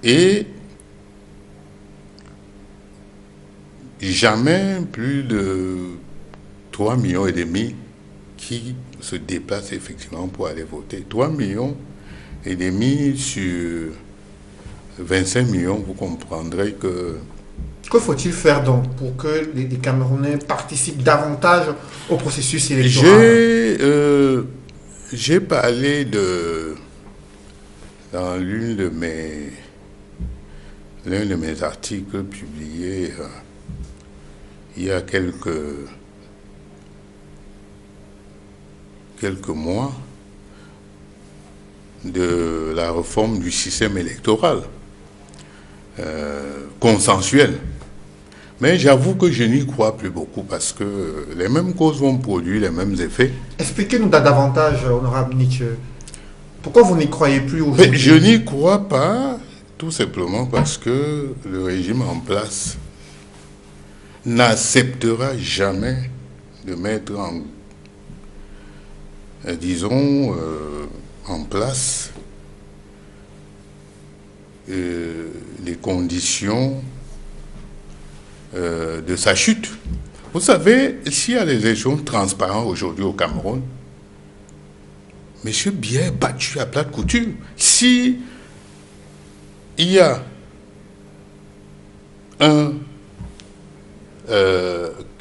Et jamais plus de 3,5 millions qui se déplacent effectivement pour aller voter. 3,5 millions sur 25 millions, vous comprendrez que... Que faut-il faire donc pour que les Camerounais participent davantage au processus électoral? J'ai parlé dans l'un de mes articles publiés il y a quelques mois de la réforme du système électoral consensuel. Mais j'avoue que je n'y crois plus beaucoup parce que les mêmes causes vont produire les mêmes effets. Expliquez-nous davantage, honorable Nietzsche. Pourquoi vous n'y croyez plus aujourd'hui? Je n'y crois pas tout simplement parce que le régime en place n'acceptera jamais de mettre en place les conditions de sa chute. Vous savez, s'il y a des élections transparentes aujourd'hui au Cameroun, M. Biya est battu à plate couture. Si il y a un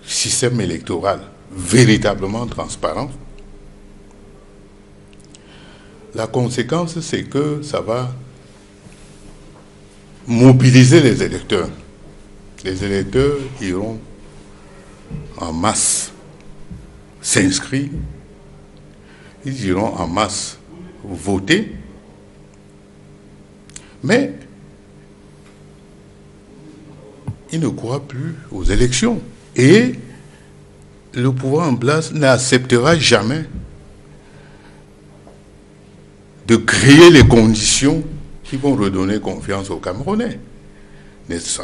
système électoral véritablement transparent, la conséquence, c'est que ça va mobiliser les électeurs. Les électeurs iront en masse s'inscrire, ils iront en masse voter, mais ils ne croient plus aux élections. Et le pouvoir en place n'acceptera jamais de créer les conditions qui vont redonner confiance aux Camerounais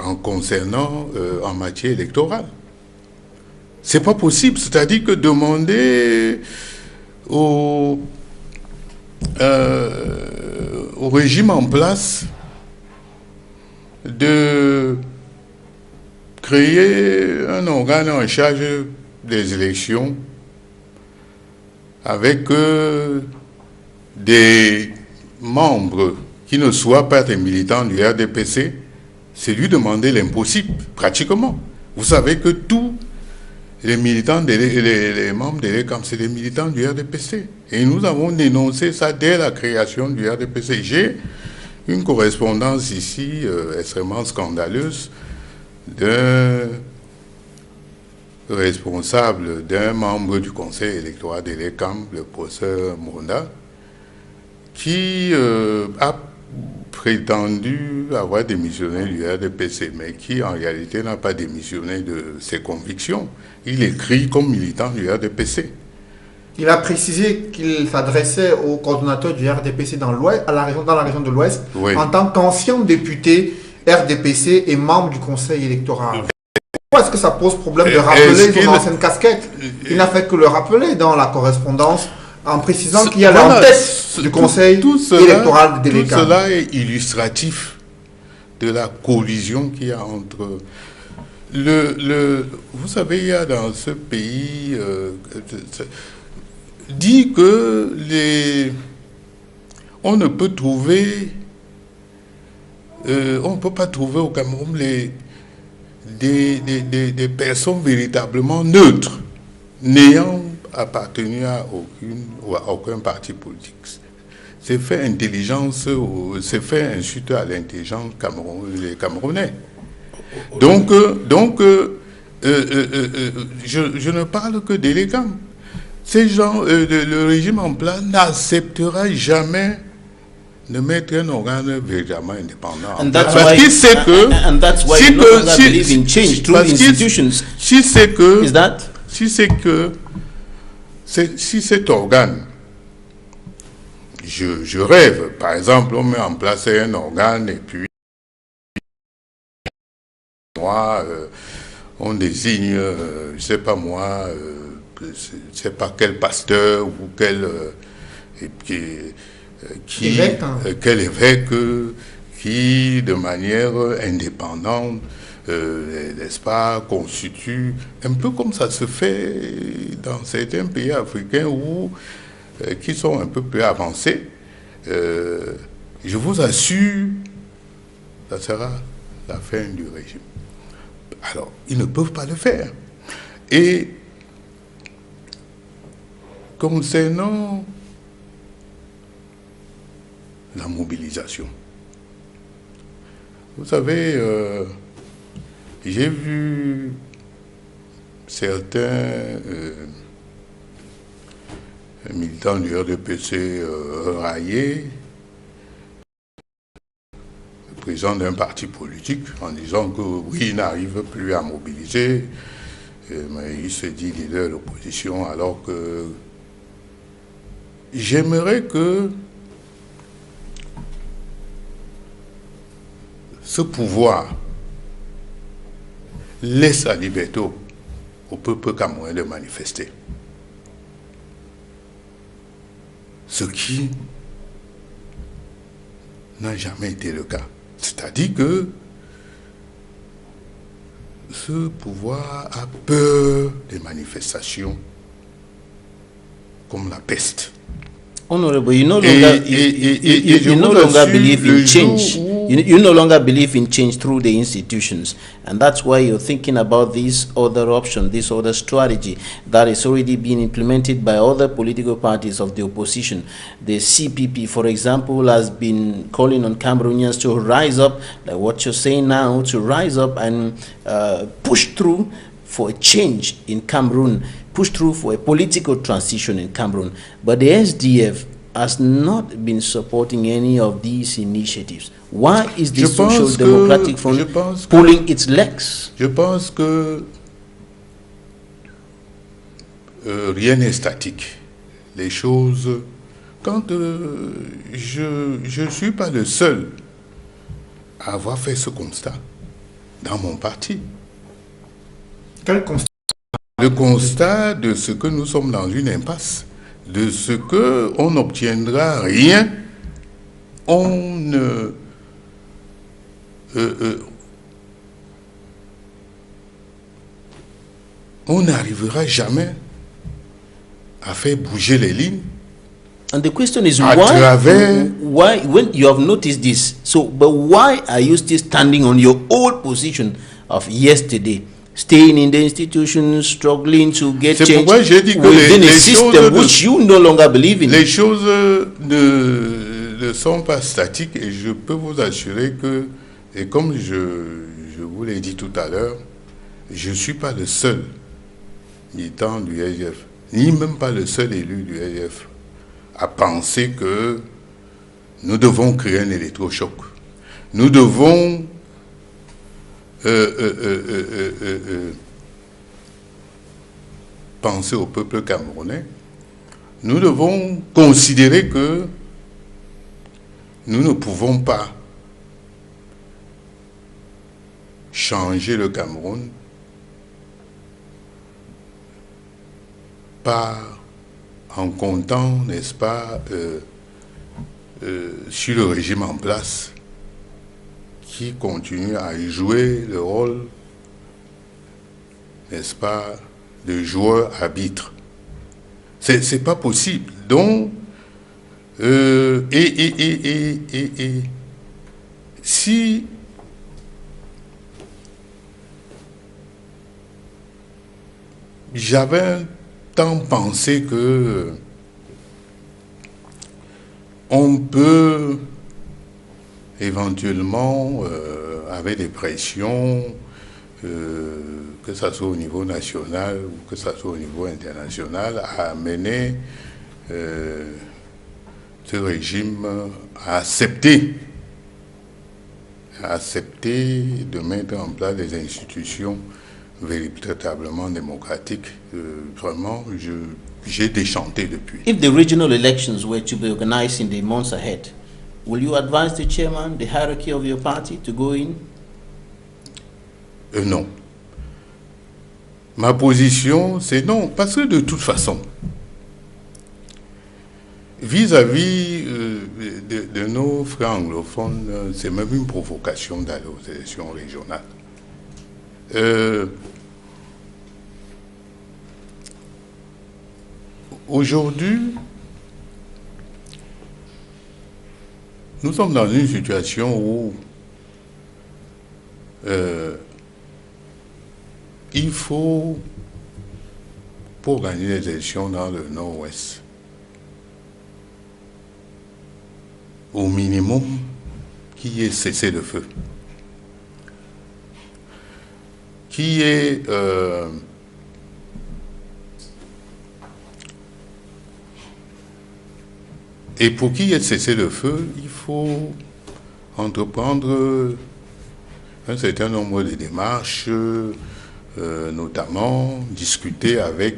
en matière électorale. C'est pas possible. C'est-à-dire que demander au régime en place de créer un organe en charge des élections avec des membres qui ne soient pas des militants du RDPC, c'est lui demander l'impossible, pratiquement. Vous savez que tous les militants, les membres de l'ECAM, c'est des militants du RDPC. Et nous avons dénoncé ça dès la création du RDPC. J'ai une correspondance ici extrêmement scandaleuse d'un responsable, d'un membre du conseil électoral de l'ECAM, le professeur Monda, qui a prétendu avoir démissionné du RDPC, mais qui en réalité n'a pas démissionné de ses convictions. Il écrit comme militant du RDPC. Il a précisé qu'il s'adressait au coordonnateur du RDPC dans la région de l'Ouest, Oui. en tant qu'ancien député RDPC et membre du conseil électoral. Pourquoi est-ce que ça pose problème de rappeler son ancienne casquette? Il n'a fait que le rappeler dans la correspondance, en précisant qu'il y a en tête du conseil électoral de Délé. Tout cela est illustratif de la collision qu'il y a entre... vous savez, il y a dans ce pays... dit que on ne peut trouver... on ne peut pas trouver au Cameroun des personnes véritablement neutres, n'ayant appartenu à aucun parti politique. C'est fait intelligence, c'est fait insulte à l'intelligence des Camerounais. Donc, je ne parle que d'élégants. Ces gens, le régime en place n'acceptera jamais de mettre un organe véritablement indépendant. Parce qu'il sait que... And that's why you no longer believe in change through institutions. Si c'est que... Is that? Si cet organe, je rêve, par exemple, on met en place un organe et puis on désigne, je ne sais pas moi, je ne sais pas quel pasteur ou quel évêque qui, de manière indépendante, n'est-ce pas, constitue, un peu comme ça se fait dans certains pays africains qui sont un peu plus avancés. Je vous assure, ça sera la fin du régime. Alors, ils ne peuvent pas le faire. Et concernant la mobilisation, vous savez, j'ai vu certains militants du RDPC railler le président d'un parti politique en disant que oui, il n'arrive plus à mobiliser, mais il se dit leader de l'opposition, alors que j'aimerais que ce pouvoir laisse la liberté au peuple camerounais de manifester. Ce qui n'a jamais été le cas. C'est-à-dire que ce pouvoir a peur des manifestations comme la peste. Honorable, you no longer believe in change. You no longer believe in change through the institutions, and that's why you're thinking about this other option, this other strategy that is already being implemented by other political parties of the opposition. The CPP, for example, has been calling on Cameroonians to rise up, like what you're saying now, to rise up and push through for a change in Cameroon, push through for a political transition in Cameroon. But the SDF has not been supporting any of these initiatives. Why is the Social Democratic Front pulling its legs? Je pense que rien n'est statique. Les choses... Quand je ne suis pas le seul à avoir fait ce constat dans mon parti. Quel constat? Le constat de ce que nous sommes dans une impasse, de ce qu'on n'obtiendra rien, on n'arrivera jamais à faire bouger les lignes. And the question is why, when you have noticed this, but why are you still standing on your old position of yesterday? Staying in the institutions, struggling to get change within a system which you no longer believe in. Les choses ne sont pas statiques et je peux vous assurer que, et comme je vous l'ai dit tout à l'heure, je ne suis pas le seul militant du SDF, ni même pas le seul élu du SDF, à penser que nous devons créer un électrochoc. Nous devons penser au peuple camerounais nous devons considérer que nous ne pouvons pas changer le Cameroun en comptant, n'est-ce pas, sur le régime en place qui continue à jouer le rôle, n'est-ce pas, de joueur arbitre. C'est pas possible. Donc, si j'avais un temps pensé que on peut éventuellement, avec des pressions, que ce soit au niveau national ou que ce soit au niveau international, à amener ce régime à accepter de mettre en place des institutions véritablement démocratiques. Vraiment, j'ai déchanté depuis. If the regional elections were to be organized in the months ahead, will you advise the chairman, the hierarchy of your party, to go in? Non. Ma position, c'est non, parce que de toute façon, vis-à-vis de nos frères anglophones, c'est même une provocation d'aller aux élections régionales. Aujourd'hui, nous sommes dans une situation où il faut, pour gagner les élections dans le Nord-Ouest, au minimum, qu'il y ait cessez-le-feu, qu'il y ait et pour qu'il y ait cessez-le-feu, il faut entreprendre un certain nombre de démarches, notamment discuter avec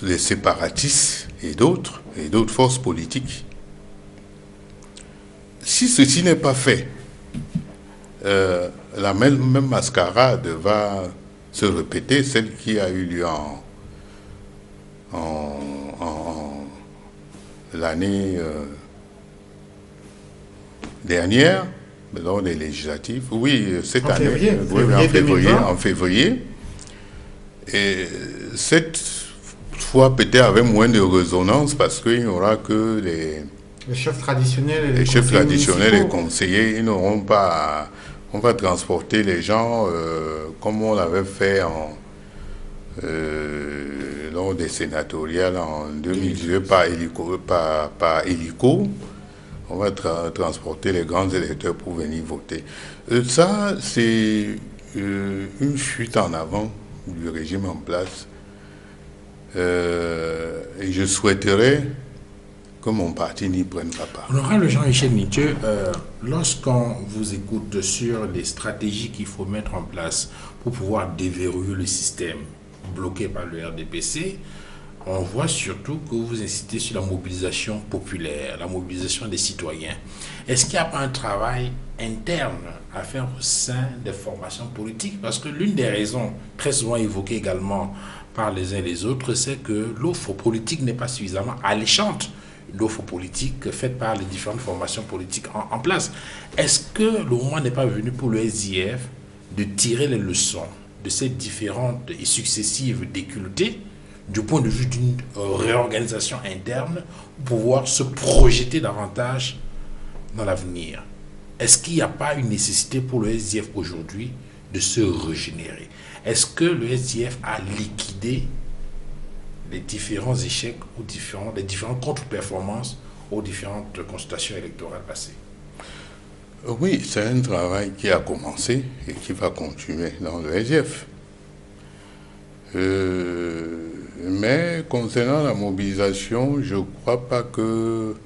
les séparatistes et d'autres forces politiques. Si ceci n'est pas fait, la même mascarade va se répéter, celle qui a eu lieu en l'année dernière, lors des législatives, oui, cette année, en février. Et cette fois, peut-être avec moins de résonance, parce qu'il n'y aura que les chefs traditionnels et les chefs traditionnels et conseillers. Ils n'auront pas. On va transporter les gens comme on l'avait fait lors des sénatoriales en 2018 par hélico. On va transporter les grands électeurs pour venir voter. Ça, c'est une fuite en avant du régime en place. Et je souhaiterais que mon parti n'y prenne pas part. Honorable Jean-Michel Nitieux, lorsqu'on vous écoute sur les stratégies qu'il faut mettre en place pour pouvoir déverrouiller le système bloqué par le RDPC, on voit surtout que vous incitez sur la mobilisation populaire, la mobilisation des citoyens. Est-ce qu'il n'y a pas un travail interne à faire au sein des formations politiques? Parce que l'une des raisons très souvent évoquées également par les uns et les autres, c'est que l'offre politique n'est pas suffisamment alléchante. L'offre politique faite par les différentes formations politiques en place. Est-ce que le moment n'est pas venu pour le SIF de tirer les leçons de ces différentes et successives déculetés du point de vue d'une réorganisation interne pour pouvoir se projeter davantage dans l'avenir? Est-ce qu'il n'y a pas une nécessité pour le SIF aujourd'hui de se régénérer? Est-ce que le SIF a liquidé les différents échecs ou les différentes contre-performances aux différentes consultations électorales passées? Oui, c'est un travail qui a commencé et qui va continuer dans le SIF. Mais concernant la mobilisation, je ne crois pas que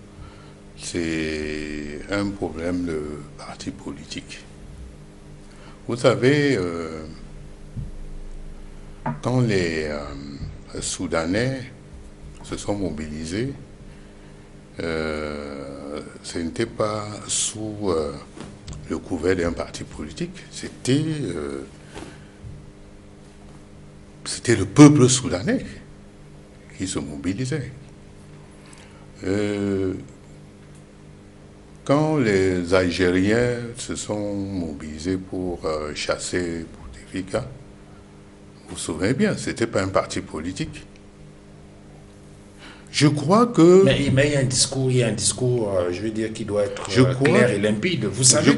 c'est un problème de parti politique. Vous savez, quand les Soudanais se sont mobilisés, ce n'était pas sous le couvert d'un parti politique, c'était le peuple soudanais qui se mobilisait. Quand les Algériens se sont mobilisés pour chasser Bouteflika, vous vous souvenez bien, ce n'était pas un parti politique. Je crois que... Mais il y a un discours, je veux dire, qui doit être clair et limpide. Vous savez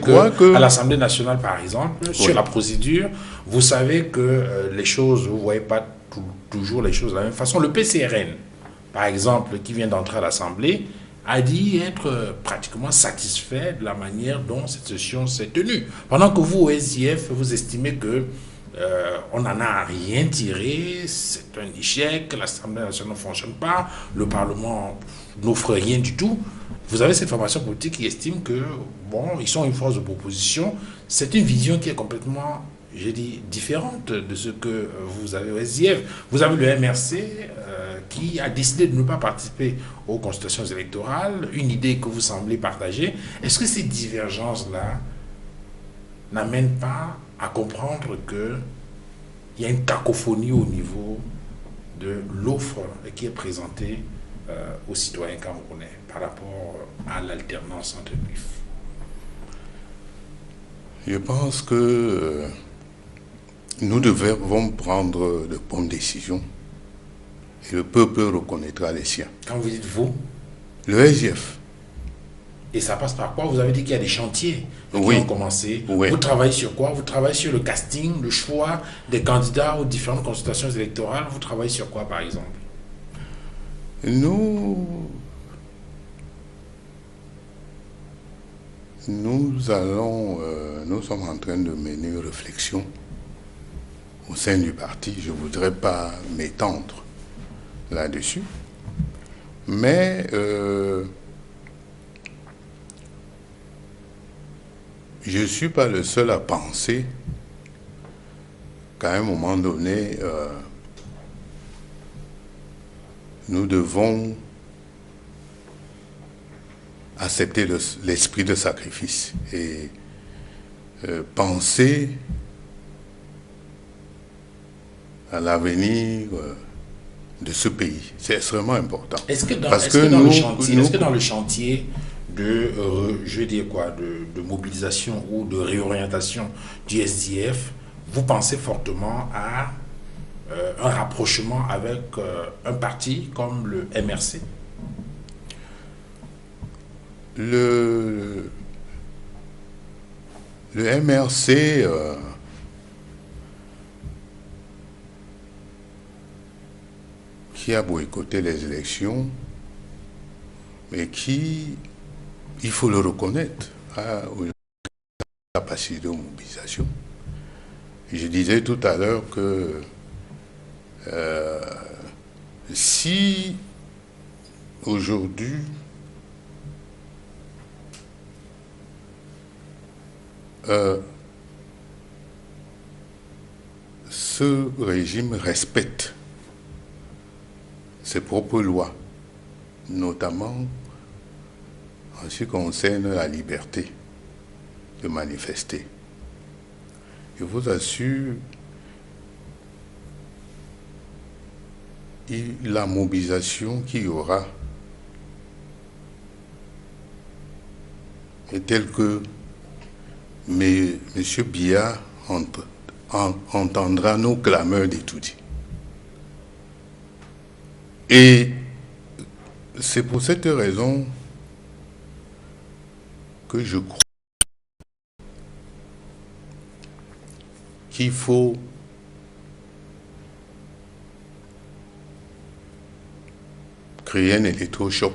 à l'Assemblée nationale, par exemple, sur la procédure, vous savez que les choses, vous ne voyez pas toujours les choses de la même façon. Le PCRN, par exemple, qui vient d'entrer à l'Assemblée, a dit être pratiquement satisfait de la manière dont cette session s'est tenue. Pendant que vous, au SIF, vous estimez que on n'en a rien tiré, c'est un échec, l'Assemblée nationale ne fonctionne pas, le Parlement n'offre rien du tout. Vous avez cette formation politique qui estime que, bon, ils sont une force de proposition. C'est une vision qui est complètement, j'ai dit, différente de ce que vous avez au SIF. Vous avez le MRC qui a décidé de ne pas participer aux consultations électorales, une idée que vous semblez partager. Est-ce que ces divergences-là n'amènent pas à comprendre qu'il y a une cacophonie au niveau de l'offre qui est présentée aux citoyens camerounais par rapport à l'alternance entre BIF? Je pense que nous devons prendre de bonnes décisions et le peuple reconnaîtra les siens. Quand vous dites vous? Le SGF. Et ça passe par quoi? Vous avez dit qu'il y a des chantiers qui ont commencé. Oui. Vous travaillez sur quoi? Vous travaillez sur le casting, le choix des candidats aux différentes consultations électorales. Vous travaillez sur quoi, par exemple? Nous sommes en train de mener une réflexion au sein du parti. Je ne voudrais pas m'étendre là-dessus. Mais je ne suis pas le seul à penser qu'à un moment donné, nous devons accepter l'esprit de sacrifice et penser à l'avenir de ce pays. C'est extrêmement important. Est-ce que dans le chantier de, je vais dire quoi, de mobilisation ou de réorientation du SDF, vous pensez fortement à un rapprochement avec un parti comme le MRC? Le MRC qui a boycotté les élections, mais qui, il faut le reconnaître, a une capacité de mobilisation. Je disais tout à l'heure que si aujourd'hui ce régime respecte ses propres lois, notamment en ce qui concerne la liberté de manifester. Je vous assure, la mobilisation qu'il y aura est telle que M. Biya entendra nos clameurs d'étudier. Et c'est pour cette raison que je crois qu'il faut créer un électrochoc.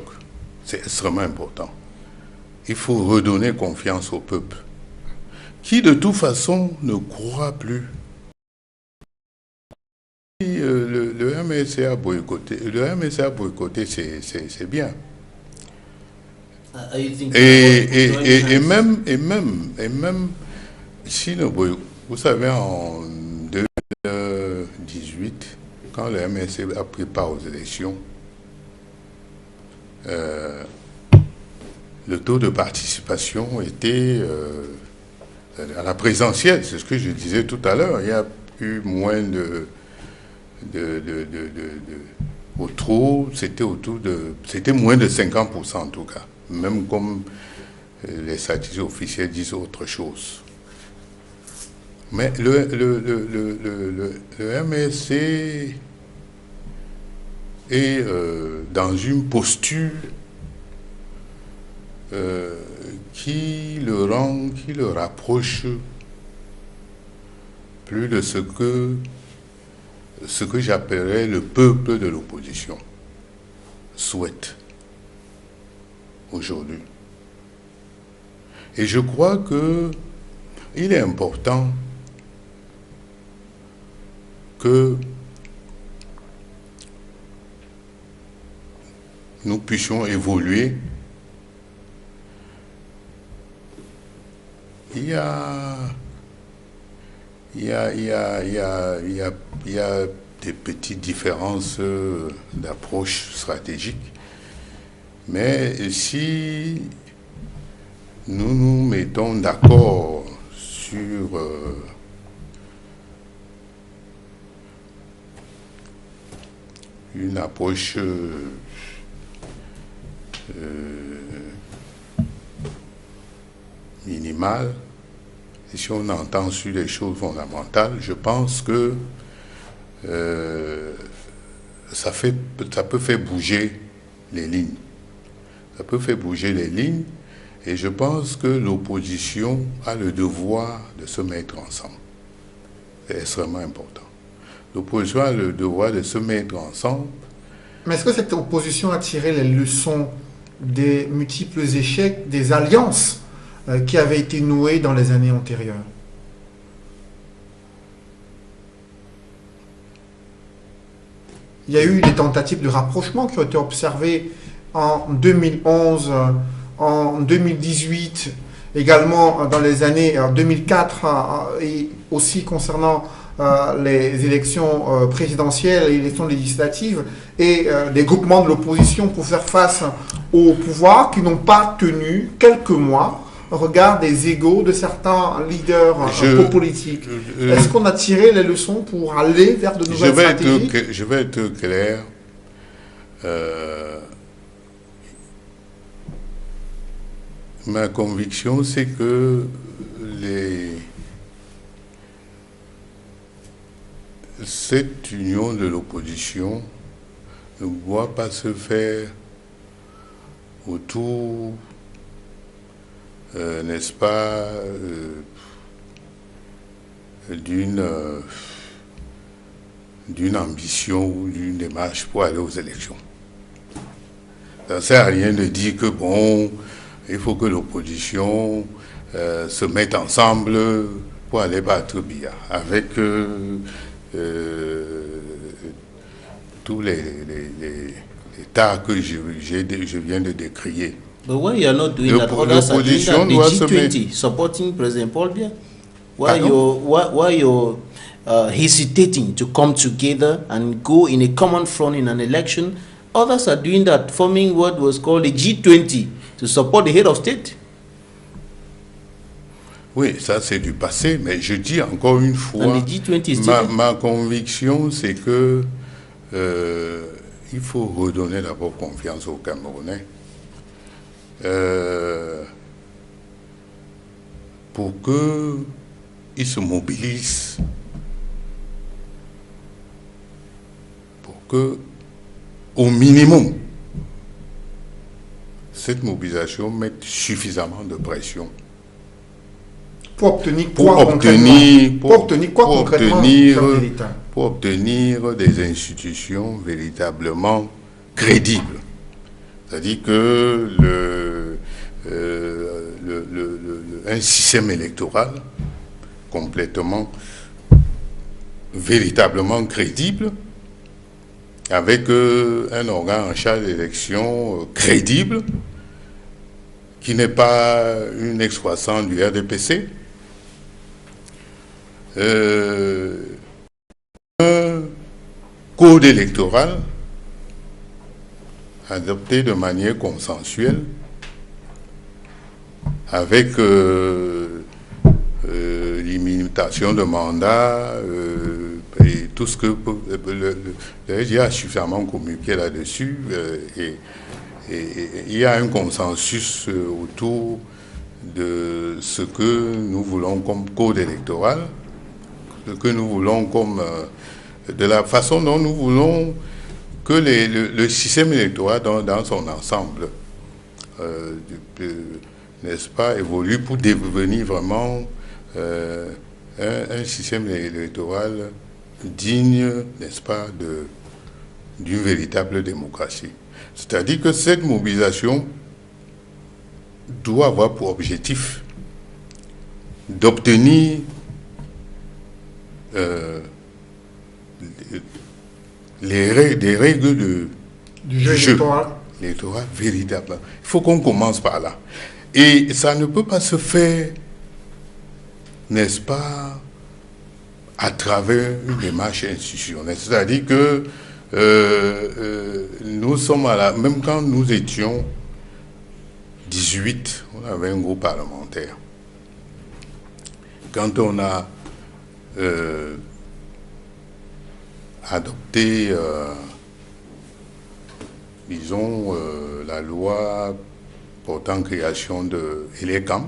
C'est extrêmement important. Il faut redonner confiance au peuple, qui de toute façon ne croit plus. Le MSC a boycotté, c'est bien. Et même si vous savez, en 2018, 2018, quand le MSC a pris part aux élections, le taux de participation était à la présidentielle, c'est ce que je disais tout à l'heure. Il y a eu moins c'était moins de 50% en tout cas, même comme les statistiques officielles disent autre chose. Mais le MSC est dans une posture qui le rapproche plus de ce que j'appellerais le peuple de l'opposition souhaite aujourd'hui. Et je crois que il est important que nous puissions évoluer. Il y a des petites différences d'approche stratégique, mais si nous nous mettons d'accord sur une approche minimale, et si on entend sur les choses fondamentales, je pense que ça peut faire bouger les lignes. Ça peut faire bouger les lignes, et je pense que l'opposition a le devoir de se mettre ensemble. C'est extrêmement important. L'opposition a le devoir de se mettre ensemble. Mais est-ce que cette opposition a tiré les leçons des multiples échecs des alliances qui avaient été nouées dans les années antérieures? Il y a eu des tentatives de rapprochement qui ont été observées en 2011, en 2018, également dans les années 2004 et aussi concernant les élections présidentielles et les élections législatives et des groupements de l'opposition pour faire face au pouvoir qui n'ont pas tenu quelques mois au regard des égos de certains leaders politiques. Est-ce qu'on a tiré les leçons pour aller vers de nouvelles stratégies? Je vais être clair. Ma conviction, c'est que cette union de l'opposition ne doit pas se faire autour, n'est-ce pas, d'une ambition ou d'une démarche pour aller aux élections. Ça ne sert à rien de dire que, bon, il faut que l'opposition se mette ensemble pour aller battre Biya, avec tous les tas que je viens de décrire. But why you are not doing that? Others are doing that. The G20 supporting President Paul Biya. Why you're hesitating to come together and go in a common front in an election? Others are doing that, forming what was called a G20 to support the head of state. Oui, ça c'est du passé, mais je dis encore une fois, ma conviction c'est que il faut redonner d'abord confiance aux Camerounais pour qu'ils se mobilisent, pour que, au minimum, cette mobilisation mette suffisamment de pression. Pour obtenir quoi concrètement, pour obtenir des institutions véritablement crédibles. C'est-à-dire que un système électoral complètement, véritablement crédible, avec un organe en charge d'élection crédible, qui n'est pas une excroissance du RDPC, code électoral adopté de manière consensuelle avec l'imitation de mandat et tout ce que le SGA a suffisamment communiqué là-dessus et il y a un consensus autour de ce que nous voulons comme code électoral, ce que nous voulons comme de la façon dont nous voulons que le système électoral dans son ensemble n'est-ce pas, évolue pour devenir vraiment un système électoral digne, n'est-ce pas, d'une véritable démocratie. C'est-à-dire que cette mobilisation doit avoir pour objectif d'obtenir des règles du jeu électoral véritable. Il faut qu'on commence par là. Et ça ne peut pas se faire, n'est-ce pas, à travers une démarche institutionnelle. C'est-à-dire que nous sommes même quand nous étions 18, on avait un groupe parlementaire. Quand on a adopté, disons, la loi portant création de l'ECAM,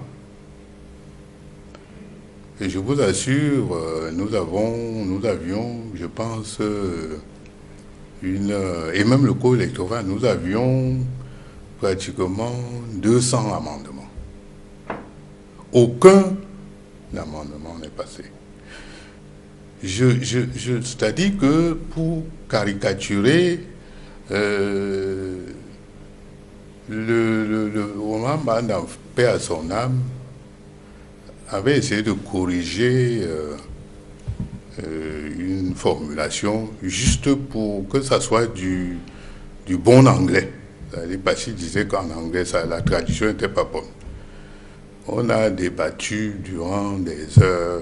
et je vous assure, nous avions, je pense, et même le code électoral, nous avions pratiquement 200 amendements. Aucun amendement n'est passé. C'est-à-dire que pour caricaturer, le Roman dans paix à son âme avait essayé de corriger une formulation juste pour que ça soit du bon anglais. Parce qu'il disait qu'en anglais, la traduction n'était pas bonne. On a débattu durant des heures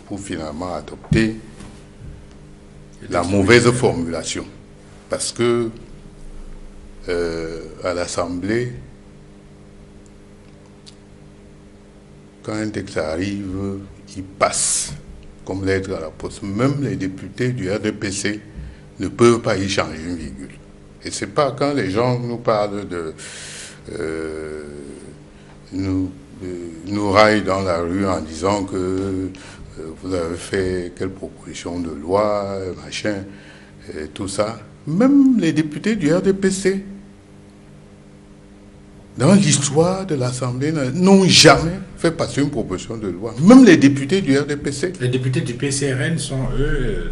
pour finalement adopter la mauvaise formulation. Parce que à l'Assemblée, quand un texte arrive, il passe comme lettre à la poste. Même les députés du RDPC ne peuvent pas y changer une virgule. Et c'est pas quand les gens nous parlent nous raillent dans la rue en disant que vous avez fait quelle proposition de loi, machin, et tout ça. Même les députés du RDPC, dans l'histoire de l'Assemblée, n'ont jamais fait passer une proposition de loi. Même les députés du RDPC. Les députés du PCRN sont, eux,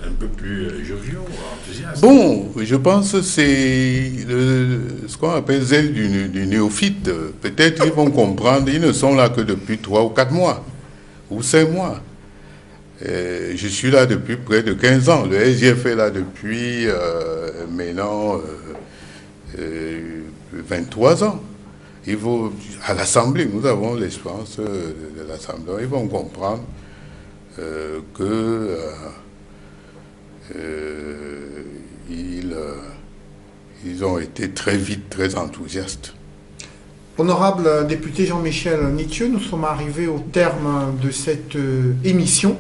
un peu plus joviaux, enthousiastes. Bon, je pense que c'est ce qu'on appelle zèle du néophyte. Peut-être ils vont comprendre, ils ne sont là que depuis 3 ou 4 mois, ou 5 mois. Je suis là depuis près de 15 ans. Le SGF est là depuis maintenant 23 ans. À l'Assemblée, nous avons l'expérience de l'Assemblée. Ils vont comprendre ils ont été très vite, très enthousiastes. Honorable député Jean-Michel Nitieux, nous sommes arrivés au terme de cette émission.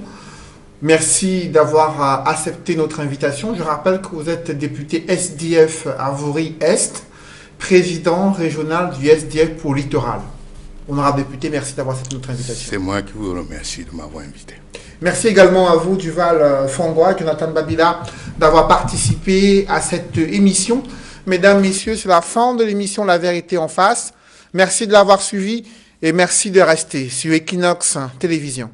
Merci d'avoir accepté notre invitation. Je rappelle que vous êtes député SDF Avory-Est, président régional du SDF pour Littoral. Honorable député, merci d'avoir accepté notre invitation. C'est moi qui vous remercie de m'avoir invité. Merci également à vous, Duval Fongois, Jonathan Babila, d'avoir participé à cette émission. Mesdames, Messieurs, c'est la fin de l'émission La Vérité en face. Merci de l'avoir suivi et merci de rester sur Equinox Télévision.